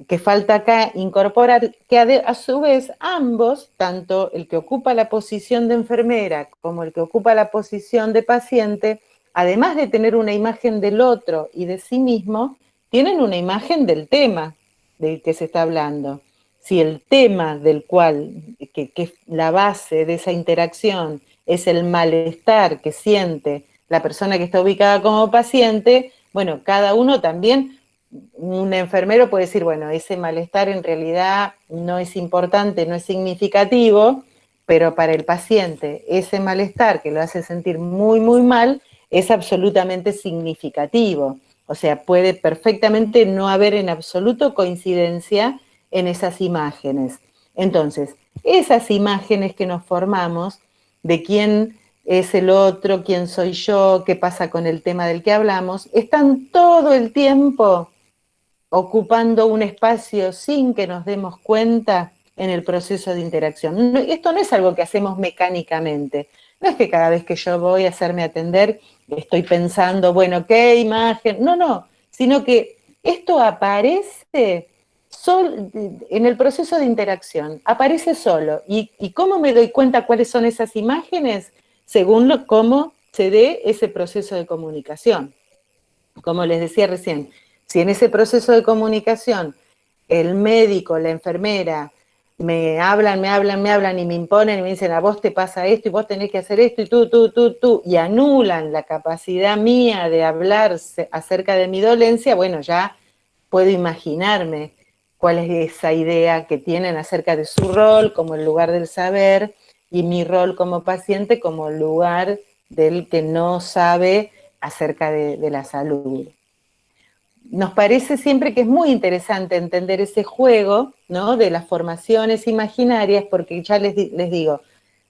que falta acá incorporar que a su vez ambos, tanto el que ocupa la posición de enfermera como el que ocupa la posición de paciente, además de tener una imagen del otro y de sí mismo, tienen una imagen del tema del que se está hablando. Si el tema del cual, que es la base de esa interacción, es el malestar que siente la persona que está ubicada como paciente, bueno, cada uno también, un enfermero puede decir, bueno, ese malestar en realidad no es importante, no es significativo, pero para el paciente ese malestar que lo hace sentir muy, muy mal es absolutamente significativo. O sea, puede perfectamente no haber en absoluto coincidencia en esas imágenes. Entonces, esas imágenes que nos formamos de quién es el otro, quién soy yo, qué pasa con el tema del que hablamos, están todo el tiempo ocupando un espacio sin que nos demos cuenta en el proceso de interacción. No, esto no es algo que hacemos mecánicamente. No es que cada vez que yo voy a hacerme atender estoy pensando, bueno, qué imagen. No, sino que esto aparece en el proceso de interacción, aparece solo. ¿Y cómo me doy cuenta cuáles son esas imágenes? Según cómo se dé ese proceso de comunicación. Como les decía recién, si en ese proceso de comunicación el médico, la enfermera, me hablan y me imponen y me dicen, a vos te pasa esto y vos tenés que hacer esto y tú, y anulan la capacidad mía de hablar acerca de mi dolencia, bueno, ya puedo imaginarme cuál es esa idea que tienen acerca de su rol como el lugar del saber y mi rol como paciente como el lugar del que no sabe acerca de la salud. Nos parece siempre que es muy interesante entender ese juego, ¿no?, de las formaciones imaginarias, porque ya les digo,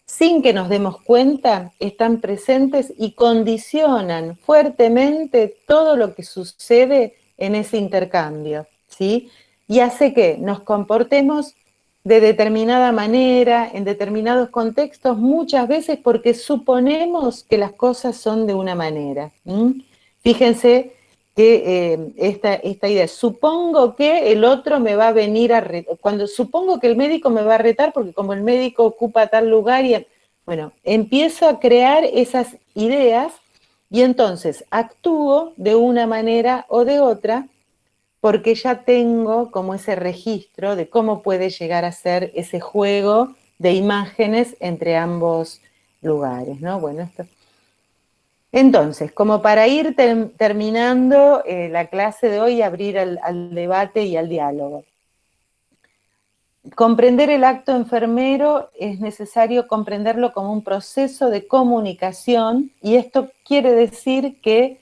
sin que nos demos cuenta, están presentes y condicionan fuertemente todo lo que sucede en ese intercambio, ¿sí? Y hace que nos comportemos de determinada manera, en determinados contextos, muchas veces porque suponemos que las cosas son de una manera. Fíjense que esta idea, supongo que el otro me va a venir a retar, supongo que el médico me va a retar porque como el médico ocupa tal lugar, bueno, empiezo a crear esas ideas y entonces actúo de una manera o de otra porque ya tengo como ese registro de cómo puede llegar a ser ese juego de imágenes entre ambos lugares, ¿no? Bueno, esto. Entonces, como para ir terminando la clase de hoy y abrir al debate y al diálogo. Comprender el acto enfermero es necesario comprenderlo como un proceso de comunicación y esto quiere decir que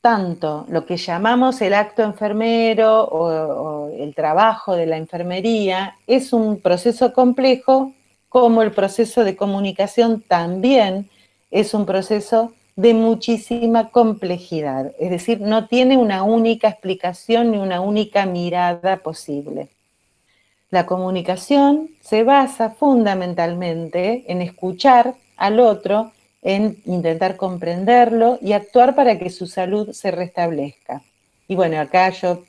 tanto lo que llamamos el acto enfermero o el trabajo de la enfermería es un proceso complejo, como el proceso de comunicación también es un proceso de muchísima complejidad. Es decir, no tiene una única explicación ni una única mirada posible. La comunicación se basa fundamentalmente en escuchar al otro, en intentar comprenderlo y actuar para que su salud se restablezca. Y bueno, acá yo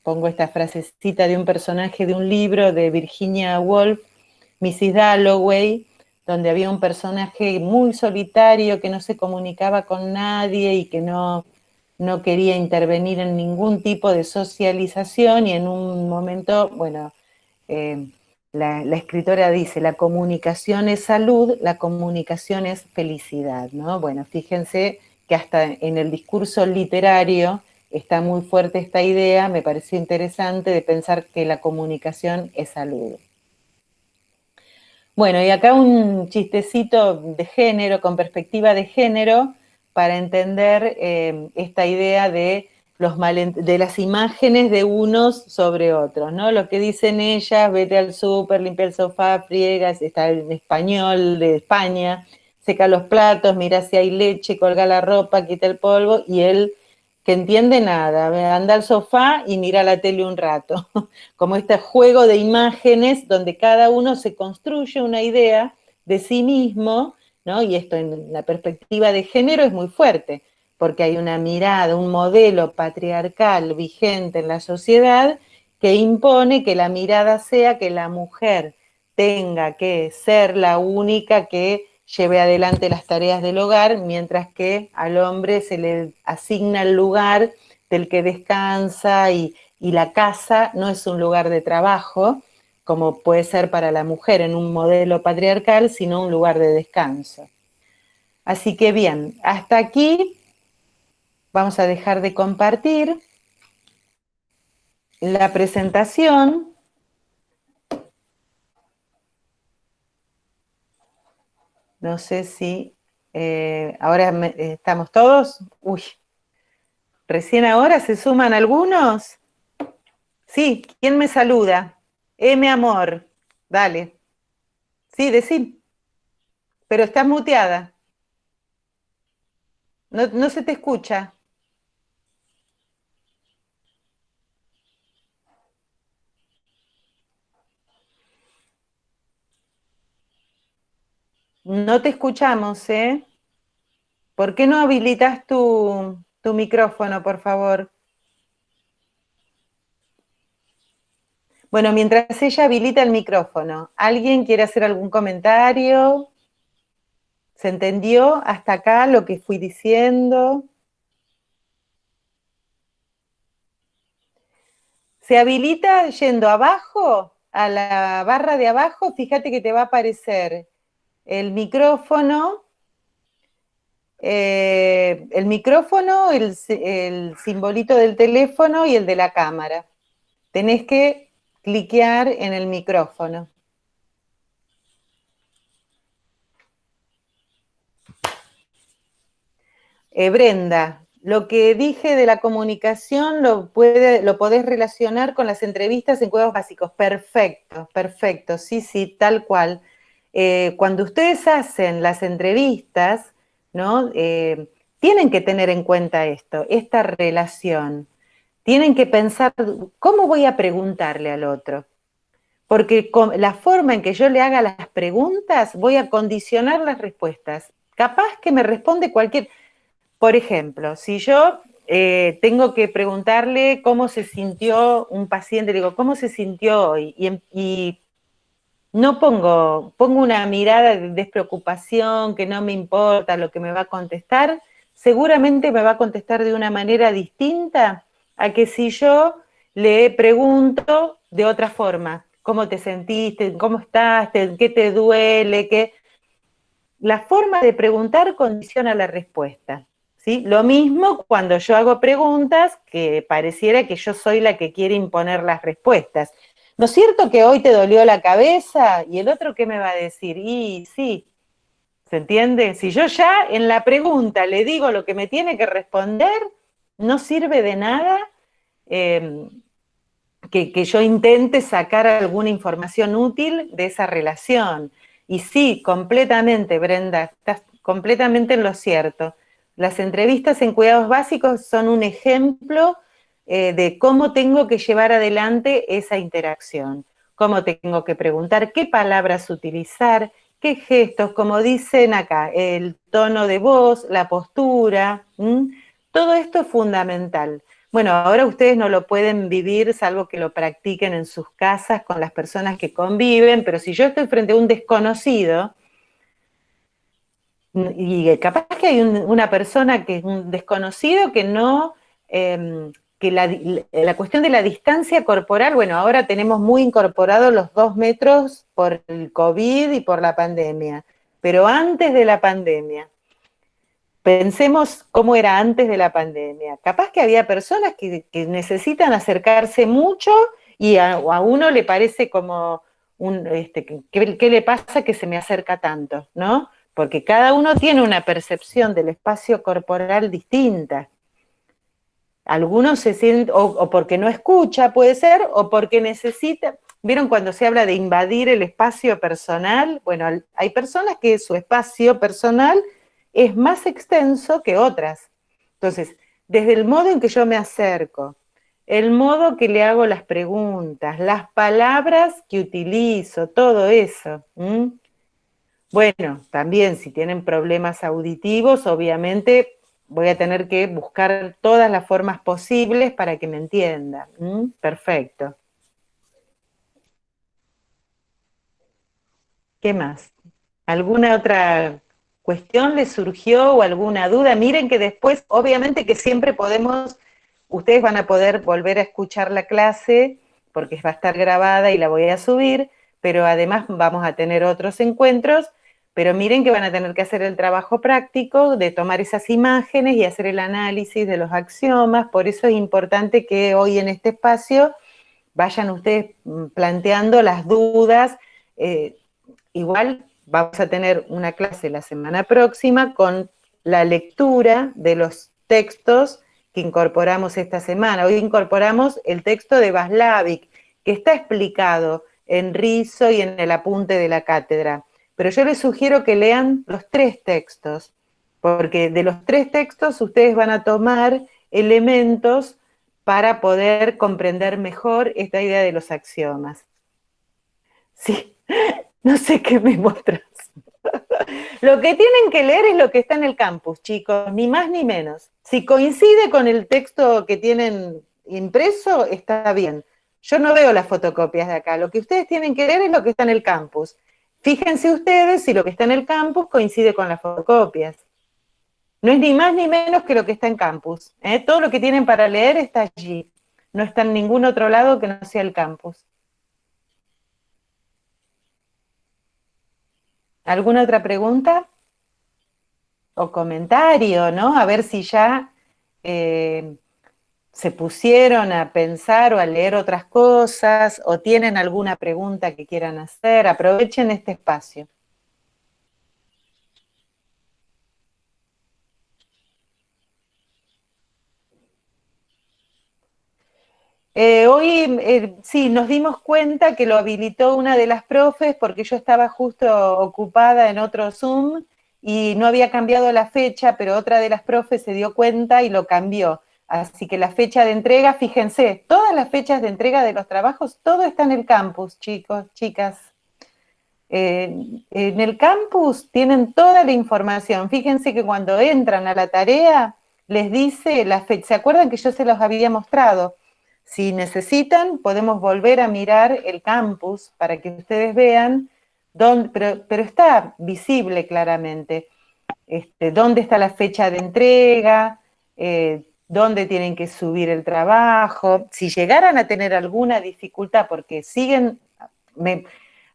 pongo esta frasecita de un personaje de un libro de Virginia Woolf, Mrs. Dalloway, donde había un personaje muy solitario que no se comunicaba con nadie y que no quería intervenir en ningún tipo de socialización y en un momento, bueno, la escritora dice, la comunicación es salud, la comunicación es felicidad, ¿no? Bueno, fíjense que hasta en el discurso literario está muy fuerte esta idea, me pareció interesante de pensar que la comunicación es salud. Bueno, y acá un chistecito de género, con perspectiva de género, para entender esta idea de de las imágenes de unos sobre otros, ¿no? Lo que dicen ellas, vete al súper, limpia el sofá, friega, está en español de España, seca los platos, mira si hay leche, colga la ropa, quita el polvo, y él, que entiende nada, anda al sofá y mira la tele un rato. Como este juego de imágenes donde cada uno se construye una idea de sí mismo, ¿no? Y esto en la perspectiva de género es muy fuerte, porque hay una mirada, un modelo patriarcal vigente en la sociedad que impone que la mirada sea que la mujer tenga que ser la única que lleve adelante las tareas del hogar, mientras que al hombre se le asigna el lugar del que descansa y la casa no es un lugar de trabajo, como puede ser para la mujer en un modelo patriarcal, sino un lugar de descanso. Así que bien, hasta aquí vamos a dejar de compartir la presentación. No sé si ahora estamos todos. Uy, recién ahora se suman algunos. Sí, ¿quién me saluda? Amor, dale. Sí, decí, pero estás muteada. No se te escucha. No te escuchamos, ¿eh? ¿Por qué no habilitas tu micrófono, por favor? Bueno, mientras ella habilita el micrófono, ¿alguien quiere hacer algún comentario? ¿Se entendió hasta acá lo que fui diciendo? Se habilita yendo abajo, a la barra de abajo, fíjate que te va a aparecer el micrófono, el simbolito del teléfono y el de la cámara. Tenés que cliquear en el micrófono. Brenda, lo que dije de la comunicación lo podés relacionar con las entrevistas en Cuidados Básicos. Perfecto, perfecto, sí, tal cual. Cuando ustedes hacen las entrevistas, ¿no? Tienen que tener en cuenta esto, esta relación. Tienen que pensar, ¿cómo voy a preguntarle al otro? Porque con la forma en que yo le haga las preguntas, voy a condicionar las respuestas. Capaz que me responde cualquier... Por ejemplo, si yo tengo que preguntarle cómo se sintió un paciente, digo, ¿cómo se sintió hoy? Y no pongo una mirada de despreocupación, que no me importa lo que me va a contestar, seguramente me va a contestar de una manera distinta a que si yo le pregunto de otra forma. ¿Cómo te sentiste? ¿Cómo estás? ¿Qué te duele? La forma de preguntar condiciona la respuesta. ¿Sí? Lo mismo cuando yo hago preguntas que pareciera que yo soy la que quiere imponer las respuestas. ¿No es cierto que hoy te dolió la cabeza? ¿Y el otro qué me va a decir? Y sí, ¿se entiende? Si yo ya en la pregunta le digo lo que me tiene que responder, no sirve de nada eh, que yo intente sacar alguna información útil de esa relación. Y sí, completamente, Brenda, estás completamente en lo cierto. Las entrevistas en cuidados básicos son un ejemplo de cómo tengo que llevar adelante esa interacción, cómo tengo que preguntar, qué palabras utilizar, qué gestos, como dicen acá, el tono de voz, la postura, todo esto es fundamental. Bueno, ahora ustedes no lo pueden vivir salvo que lo practiquen en sus casas con las personas que conviven, pero si yo estoy frente a un desconocido, y capaz que hay una persona que es un desconocido que no, que la cuestión de la distancia corporal, bueno, ahora tenemos muy incorporados los 2 metros por el COVID y por la pandemia, pero antes de la pandemia, pensemos cómo era antes de la pandemia. Capaz que había personas que necesitan acercarse mucho y a uno le parece como ¿qué le pasa que se me acerca tanto? ¿No? Porque cada uno tiene una percepción del espacio corporal distinta. Algunos se sienten, o porque no escucha, puede ser, o porque necesita. ¿Vieron cuando se habla de invadir el espacio personal? Bueno, hay personas que su espacio personal es más extenso que otras. Entonces, desde el modo en que yo me acerco, el modo que le hago las preguntas, las palabras que utilizo, todo eso. Bueno, también si tienen problemas auditivos, obviamente voy a tener que buscar todas las formas posibles para que me entiendan. Perfecto. ¿Qué más? ¿Alguna otra cuestión les surgió o alguna duda? Miren que después, obviamente que siempre podemos, ustedes van a poder volver a escuchar la clase porque va a estar grabada y la voy a subir, pero además vamos a tener otros encuentros, pero miren que van a tener que hacer el trabajo práctico de tomar esas imágenes y hacer el análisis de los axiomas, por eso es importante que hoy en este espacio vayan ustedes planteando las dudas. eh, Igual vamos a tener una clase la semana próxima con la lectura de los textos que incorporamos esta semana. Hoy incorporamos el texto de Václavic, que está explicado en Rizo y en el apunte de la cátedra. Pero yo les sugiero que lean los 3 textos, porque de los 3 textos ustedes van a tomar elementos para poder comprender mejor esta idea de los axiomas. Sí, no sé qué me muestras. Lo que tienen que leer es lo que está en el campus, chicos, ni más ni menos. Si coincide con el texto que tienen impreso, está bien. Yo no veo las fotocopias de acá. Lo que ustedes tienen que leer es lo que está en el campus. Fíjense ustedes si lo que está en el campus coincide con las fotocopias. No es ni más ni menos que lo que está en campus. Todo lo que tienen para leer está allí. No está en ningún otro lado que no sea el campus. ¿Alguna otra pregunta o comentario, ¿no? A ver si ya eh, se pusieron a pensar o a leer otras cosas o tienen alguna pregunta que quieran hacer. Aprovechen este espacio. Hoy sí, nos dimos cuenta que lo habilitó una de las profes porque yo estaba justo ocupada en otro Zoom y no había cambiado la fecha, pero otra de las profes se dio cuenta y lo cambió. Así que la fecha de entrega, fíjense, todas las fechas de entrega de los trabajos, todo está en el campus, chicos, chicas. En el campus tienen toda la información. Fíjense que cuando entran a la tarea, les dice la fecha. ¿Se acuerdan que yo se los había mostrado? Si necesitan, podemos volver a mirar el campus para que ustedes vean dónde, pero está visible claramente. Dónde está la fecha de entrega, dónde tienen que subir el trabajo. Si llegaran a tener alguna dificultad, porque siguen,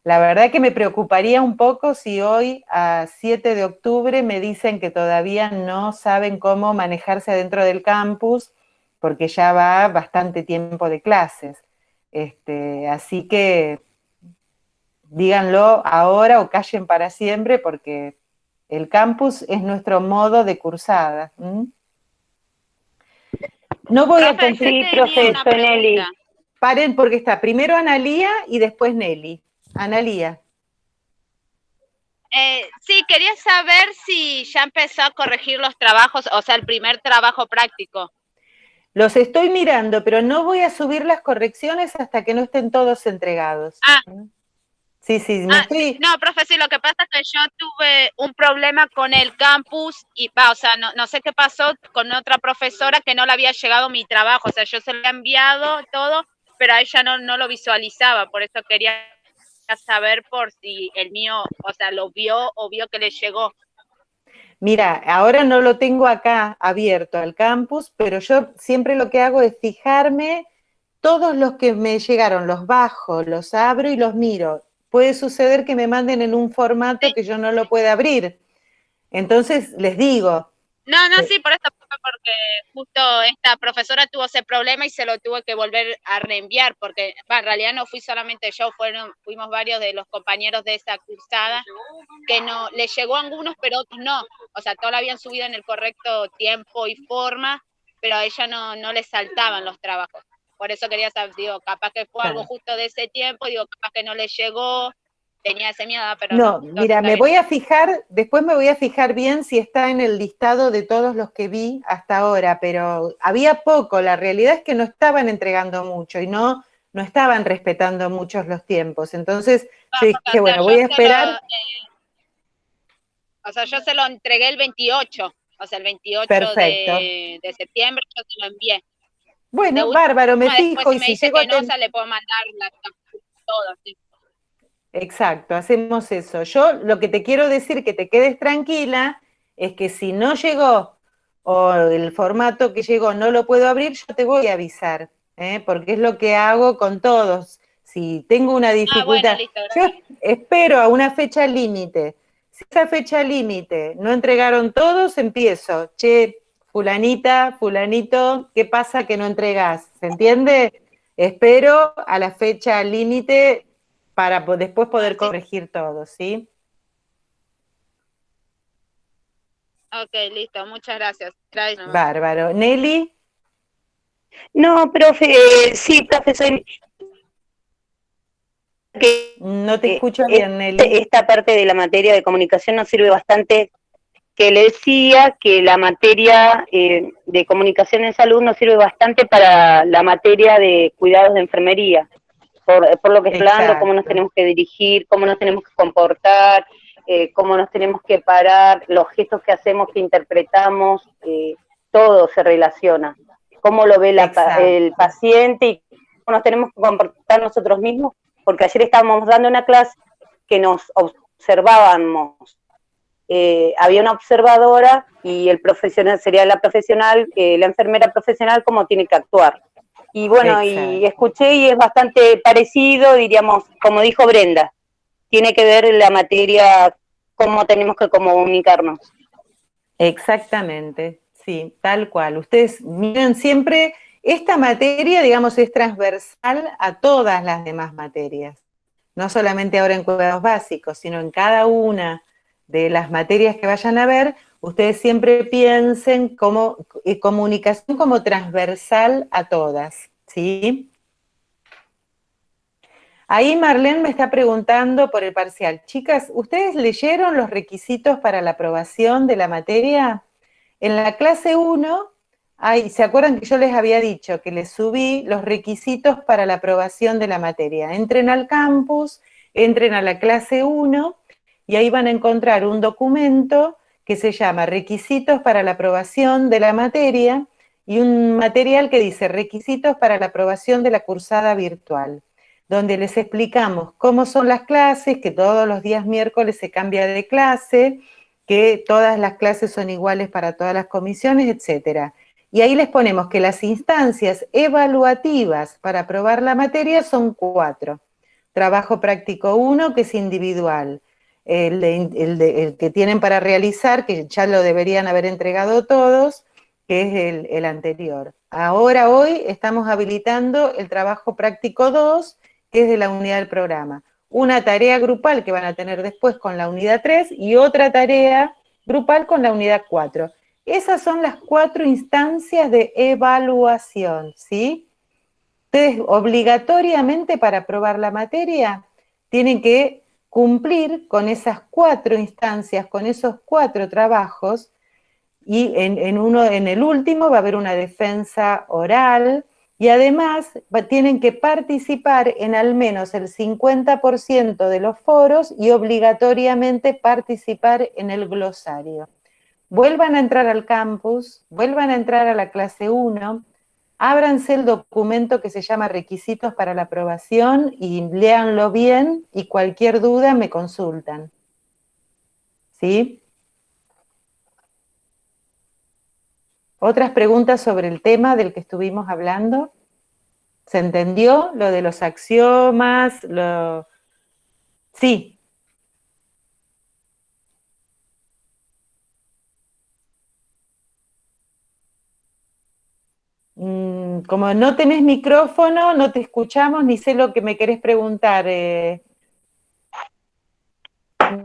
la verdad que me preocuparía un poco si hoy, a 7 de octubre, me dicen que todavía no saben cómo manejarse adentro del campus, porque ya va bastante tiempo de clases. Así que díganlo ahora o callen para siempre, porque el campus es nuestro modo de cursada. No voy a Profe, complicar. sí, profe, soy Nelly. Paren porque está primero Analía y después Nelly. Analía. Sí, quería saber si ya empezó a corregir los trabajos, o sea, el primer trabajo práctico. Los estoy mirando, pero no voy a subir las correcciones hasta que no estén todos entregados. Sí, No, profe, sí, lo que pasa es que yo tuve un problema con el campus y, o sea, no sé qué pasó con otra profesora que no le había llegado mi trabajo, o sea, yo se lo he enviado todo, pero a ella no lo visualizaba, por eso quería saber por si el mío, o sea, lo vio o vio que le llegó. Mira, ahora no lo tengo acá abierto al campus, pero yo siempre lo que hago es fijarme, todos los que me llegaron, los bajo, los abro y los miro. Puede suceder que me manden en un formato que yo no lo pueda abrir. Entonces les digo. No, sí, por eso, porque justo esta profesora tuvo ese problema y se lo tuve que volver a reenviar, porque en realidad no fui solamente yo, fuimos varios de los compañeros de esa cursada, que no, les llegó a algunos, pero otros no. O sea, todos lo habían subido en el correcto tiempo y forma, pero a ella no le saltaban los trabajos. Por eso quería saber, digo, capaz que fue algo justo de ese tiempo, digo, capaz que no le llegó, tenía ese miedo, pero no. Mira, me voy a fijar, después me voy a fijar bien si está en el listado de todos los que vi hasta ahora, pero había poco, la realidad es que no estaban entregando mucho y no estaban respetando muchos los tiempos. Entonces, yo dije, bueno, voy a esperar. O sea, yo se lo entregué el 28, o sea, el 28 de septiembre yo se lo envié. Bueno, bárbaro, me fijo. Después si me dice que no, le puedo mandar todo, sí. Exacto, hacemos eso. Yo lo que te quiero decir, que te quedes tranquila, es que si no llegó o el formato que llegó no lo puedo abrir, yo te voy a avisar, porque es lo que hago con todos. Si tengo una dificultad, yo espero a una fecha límite. Si esa fecha límite no entregaron todos, empiezo. Che, fulanita, fulanito, ¿qué pasa que no entregás? ¿Se entiende? Espero a la fecha límite para después poder corregir todo, ¿sí? Ok, listo, muchas gracias. Bárbaro. ¿Nelly? No, profe, sí, profe, soy... No te escucho bien, Nelly. Esta parte de la materia de comunicación nos sirve bastante, que le decía que la materia de comunicación en salud nos sirve bastante para la materia de cuidados de enfermería, por lo que está hablando, cómo nos tenemos que dirigir, cómo nos tenemos que comportar, cómo nos tenemos que parar, los gestos que hacemos, que interpretamos, todo se relaciona. Cómo lo ve el paciente y cómo nos tenemos que comportar nosotros mismos, porque ayer estábamos dando una clase que nos observábamos. Había una observadora y el profesional sería la profesional, la enfermera profesional, cómo tiene que actuar. Y bueno, y escuché y es bastante parecido, diríamos, como dijo Brenda, tiene que ver la materia, cómo tenemos que comunicarnos. Exactamente, sí, tal cual. Ustedes miren siempre, esta materia, digamos, es transversal a todas las demás materias. No solamente ahora en cuidados básicos, sino en cada una de las materias que vayan a ver, ustedes siempre piensen como comunicación como transversal a todas, ¿sí? Ahí Marlene me está preguntando por el parcial. Chicas, ¿ustedes leyeron los requisitos para la aprobación de la materia? En la clase 1, ¿se acuerdan que yo les había dicho que les subí los requisitos para la aprobación de la materia? Entren al campus, entren a la clase 1 y ahí van a encontrar un documento que se llama Requisitos para la aprobación de la materia y un material que dice Requisitos para la aprobación de la cursada virtual, donde les explicamos cómo son las clases, que todos los días miércoles se cambia de clase, que todas las clases son iguales para todas las comisiones, etcétera. Y ahí les ponemos que las instancias evaluativas para aprobar la materia son 4. Trabajo práctico 1, que es individual. El que tienen para realizar, que ya lo deberían haber entregado todos, que es el anterior. Ahora, hoy, estamos habilitando el trabajo práctico 2, que es de la unidad del programa. Una tarea grupal que van a tener después con la unidad 3 y otra tarea grupal con la unidad 4. Esas son las 4 instancias de evaluación, ¿sí? Ustedes obligatoriamente para aprobar la materia tienen que cumplir con esas 4 instancias, con esos 4 trabajos, y en el último va a haber una defensa oral, y además tienen que participar en al menos el 50% de los foros y obligatoriamente participar en el glosario. Vuelvan a entrar al campus, vuelvan a entrar a la clase 1, ábranse el documento que se llama Requisitos para la aprobación y léanlo bien, y cualquier duda me consultan. ¿Sí? ¿Otras preguntas sobre el tema del que estuvimos hablando? ¿Se entendió lo de los axiomas? Sí. Como no tenés micrófono, no te escuchamos ni sé lo que me querés preguntar.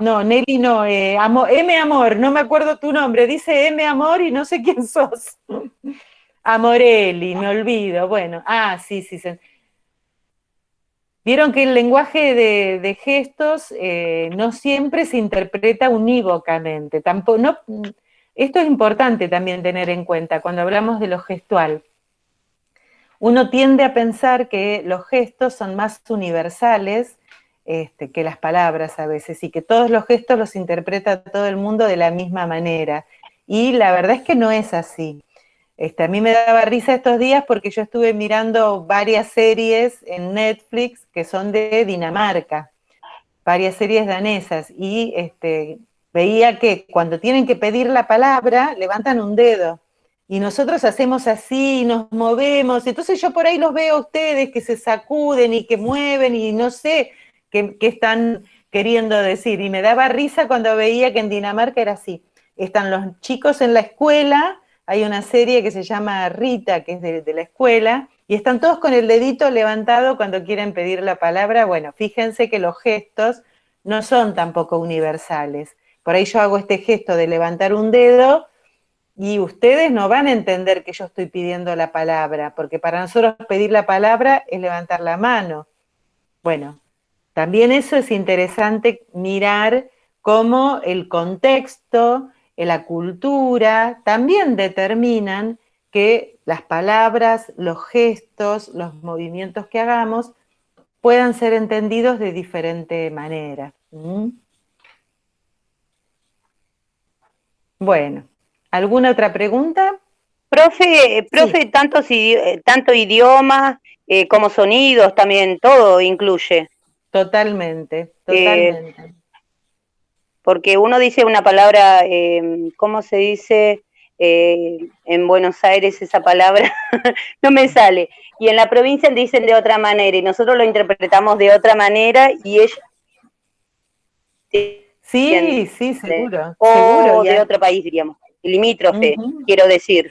No, Nelly no. M. Amor, no me acuerdo tu nombre. Dice M. Amor y no sé quién sos. Amorelli, me olvido. Bueno, sí, sí. Vieron que el lenguaje de gestos no siempre se interpreta unívocamente. Esto es importante también tener en cuenta cuando hablamos de lo gestual. Uno tiende a pensar que los gestos son más universales que las palabras a veces, y que todos los gestos los interpreta todo el mundo de la misma manera. Y la verdad es que no es así. A mí me daba risa estos días porque yo estuve mirando varias series en Netflix que son de Dinamarca, varias series danesas, y veía que cuando tienen que pedir la palabra, levantan un dedo. Y nosotros hacemos así, nos movemos, entonces yo por ahí los veo a ustedes que se sacuden y que mueven y no sé qué están queriendo decir. Y me daba risa cuando veía que en Dinamarca era así. Están los chicos en la escuela, hay una serie que se llama Rita, que es de la escuela, y están todos con el dedito levantado cuando quieren pedir la palabra. Bueno, fíjense que los gestos no son tampoco universales. Por ahí yo hago este gesto de levantar un dedo, y ustedes no van a entender que yo estoy pidiendo la palabra, porque para nosotros pedir la palabra es levantar la mano. Bueno, también eso es interesante mirar cómo el contexto, la cultura, también determinan que las palabras, los gestos, los movimientos que hagamos puedan ser entendidos de diferente manera. Bueno, ¿alguna otra pregunta? Profe, Sí. tanto idiomas como sonidos también, todo incluye. Totalmente, totalmente. Porque uno dice una palabra, ¿cómo se dice? En Buenos Aires esa palabra no me sale. Y en la provincia dicen de otra manera y nosotros lo interpretamos de otra manera y ellos Sí, sí, seguro, seguro. o de otro país, diríamos, limítrofe, quiero decir.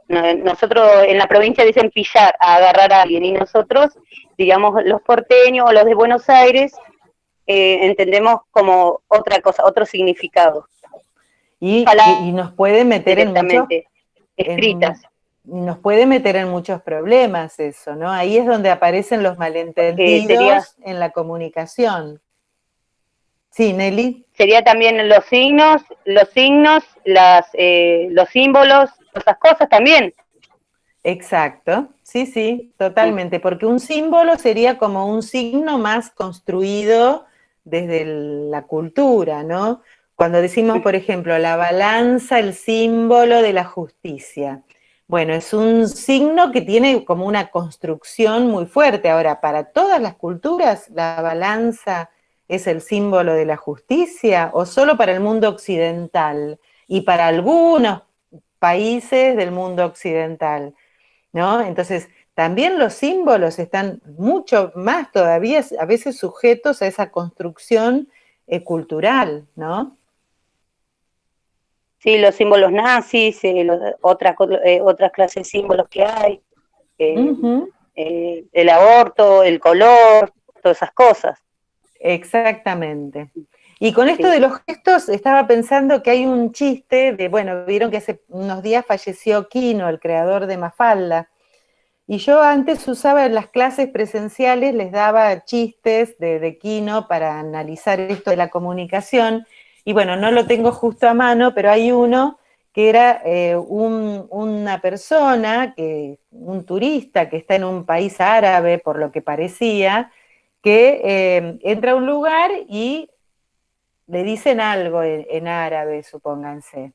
Nosotros en la provincia dicen pillar, a agarrar a alguien, y nosotros, digamos, los porteños o los de Buenos Aires, entendemos como otra cosa, otro significado. Y nos puede meter escritas. Nos puede meter en muchos problemas eso, ¿no? Ahí es donde aparecen los malentendidos en la comunicación. Sí, Nelly. Sería también los signos, los símbolos, esas cosas también. Exacto, sí, sí, totalmente, porque un símbolo sería como un signo más construido desde la cultura, ¿no? Cuando decimos, por ejemplo, la balanza, el símbolo de la justicia. Bueno, es un signo que tiene como una construcción muy fuerte. Ahora, para todas las culturas, la balanza es el símbolo de la justicia, o solo para el mundo occidental y para algunos países del mundo occidental, ¿no? Entonces, también los símbolos están mucho más todavía, a veces sujetos a esa construcción cultural, ¿no? Sí, los símbolos nazis, otras clases de símbolos que hay, el aborto, el color, todas esas cosas. Exactamente. Y con esto de los gestos, estaba pensando que hay un chiste de, bueno, vieron que hace unos días falleció Quino, el creador de Mafalda, y yo antes usaba en las clases presenciales, les daba chistes de Quino para analizar esto de la comunicación, y bueno, no lo tengo justo a mano, pero hay uno que era una persona, un turista que está en un país árabe, por lo que parecía, que entra a un lugar y le dicen algo en árabe, supónganse,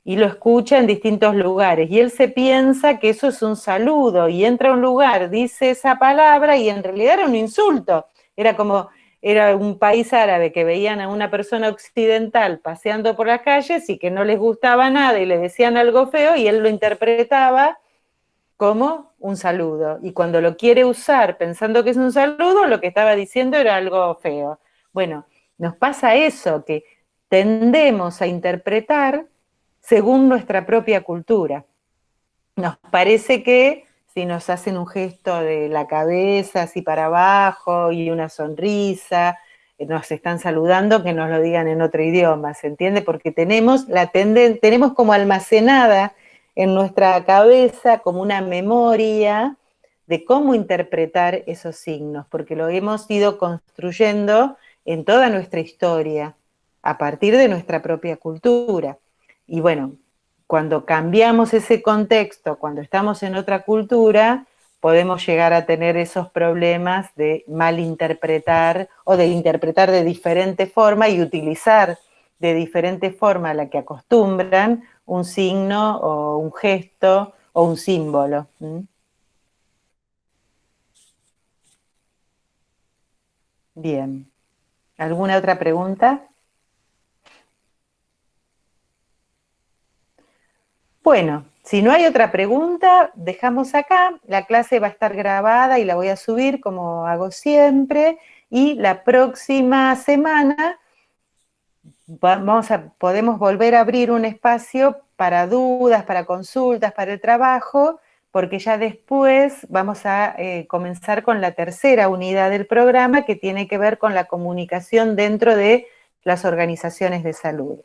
y lo escucha en distintos lugares, y él se piensa que eso es un saludo, y entra a un lugar, dice esa palabra, y en realidad era un insulto, era un país árabe que veían a una persona occidental paseando por las calles y que no les gustaba nada y le decían algo feo, y él lo interpretaba como un saludo, y cuando lo quiere usar pensando que es un saludo, lo que estaba diciendo era algo feo. Bueno, nos pasa eso, que tendemos a interpretar según nuestra propia cultura. Nos parece que si nos hacen un gesto de la cabeza así para abajo y una sonrisa, nos están saludando, que nos lo digan en otro idioma, ¿se entiende? Porque tenemos como almacenada en nuestra cabeza como una memoria de cómo interpretar esos signos, porque lo hemos ido construyendo en toda nuestra historia, a partir de nuestra propia cultura. Y bueno, cuando cambiamos ese contexto, cuando estamos en otra cultura, podemos llegar a tener esos problemas de malinterpretar o de interpretar de diferente forma y utilizar de diferente forma a la que acostumbran un signo o un gesto o un símbolo. Bien. ¿Alguna otra pregunta? Bueno, si no hay otra pregunta, dejamos acá. La clase va a estar grabada y la voy a subir como hago siempre. Y la próxima semana podemos volver a abrir un espacio para dudas, para consultas, para el trabajo, porque ya después vamos a comenzar con la tercera unidad del programa, que tiene que ver con la comunicación dentro de las organizaciones de salud.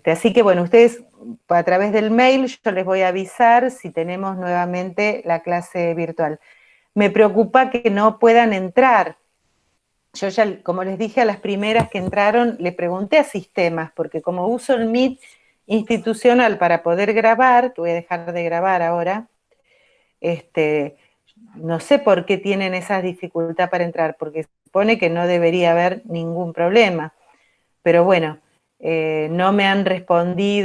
Así que bueno, ustedes a través del mail yo les voy a avisar si tenemos nuevamente la clase virtual. Me preocupa que no puedan entrar. Yo ya, como les dije a las primeras que entraron, le pregunté a sistemas, porque como uso el Meet institucional para poder grabar, que voy a dejar de grabar ahora, no sé por qué tienen esa dificultad para entrar, porque se supone que no debería haber ningún problema. Pero bueno, no me han respondido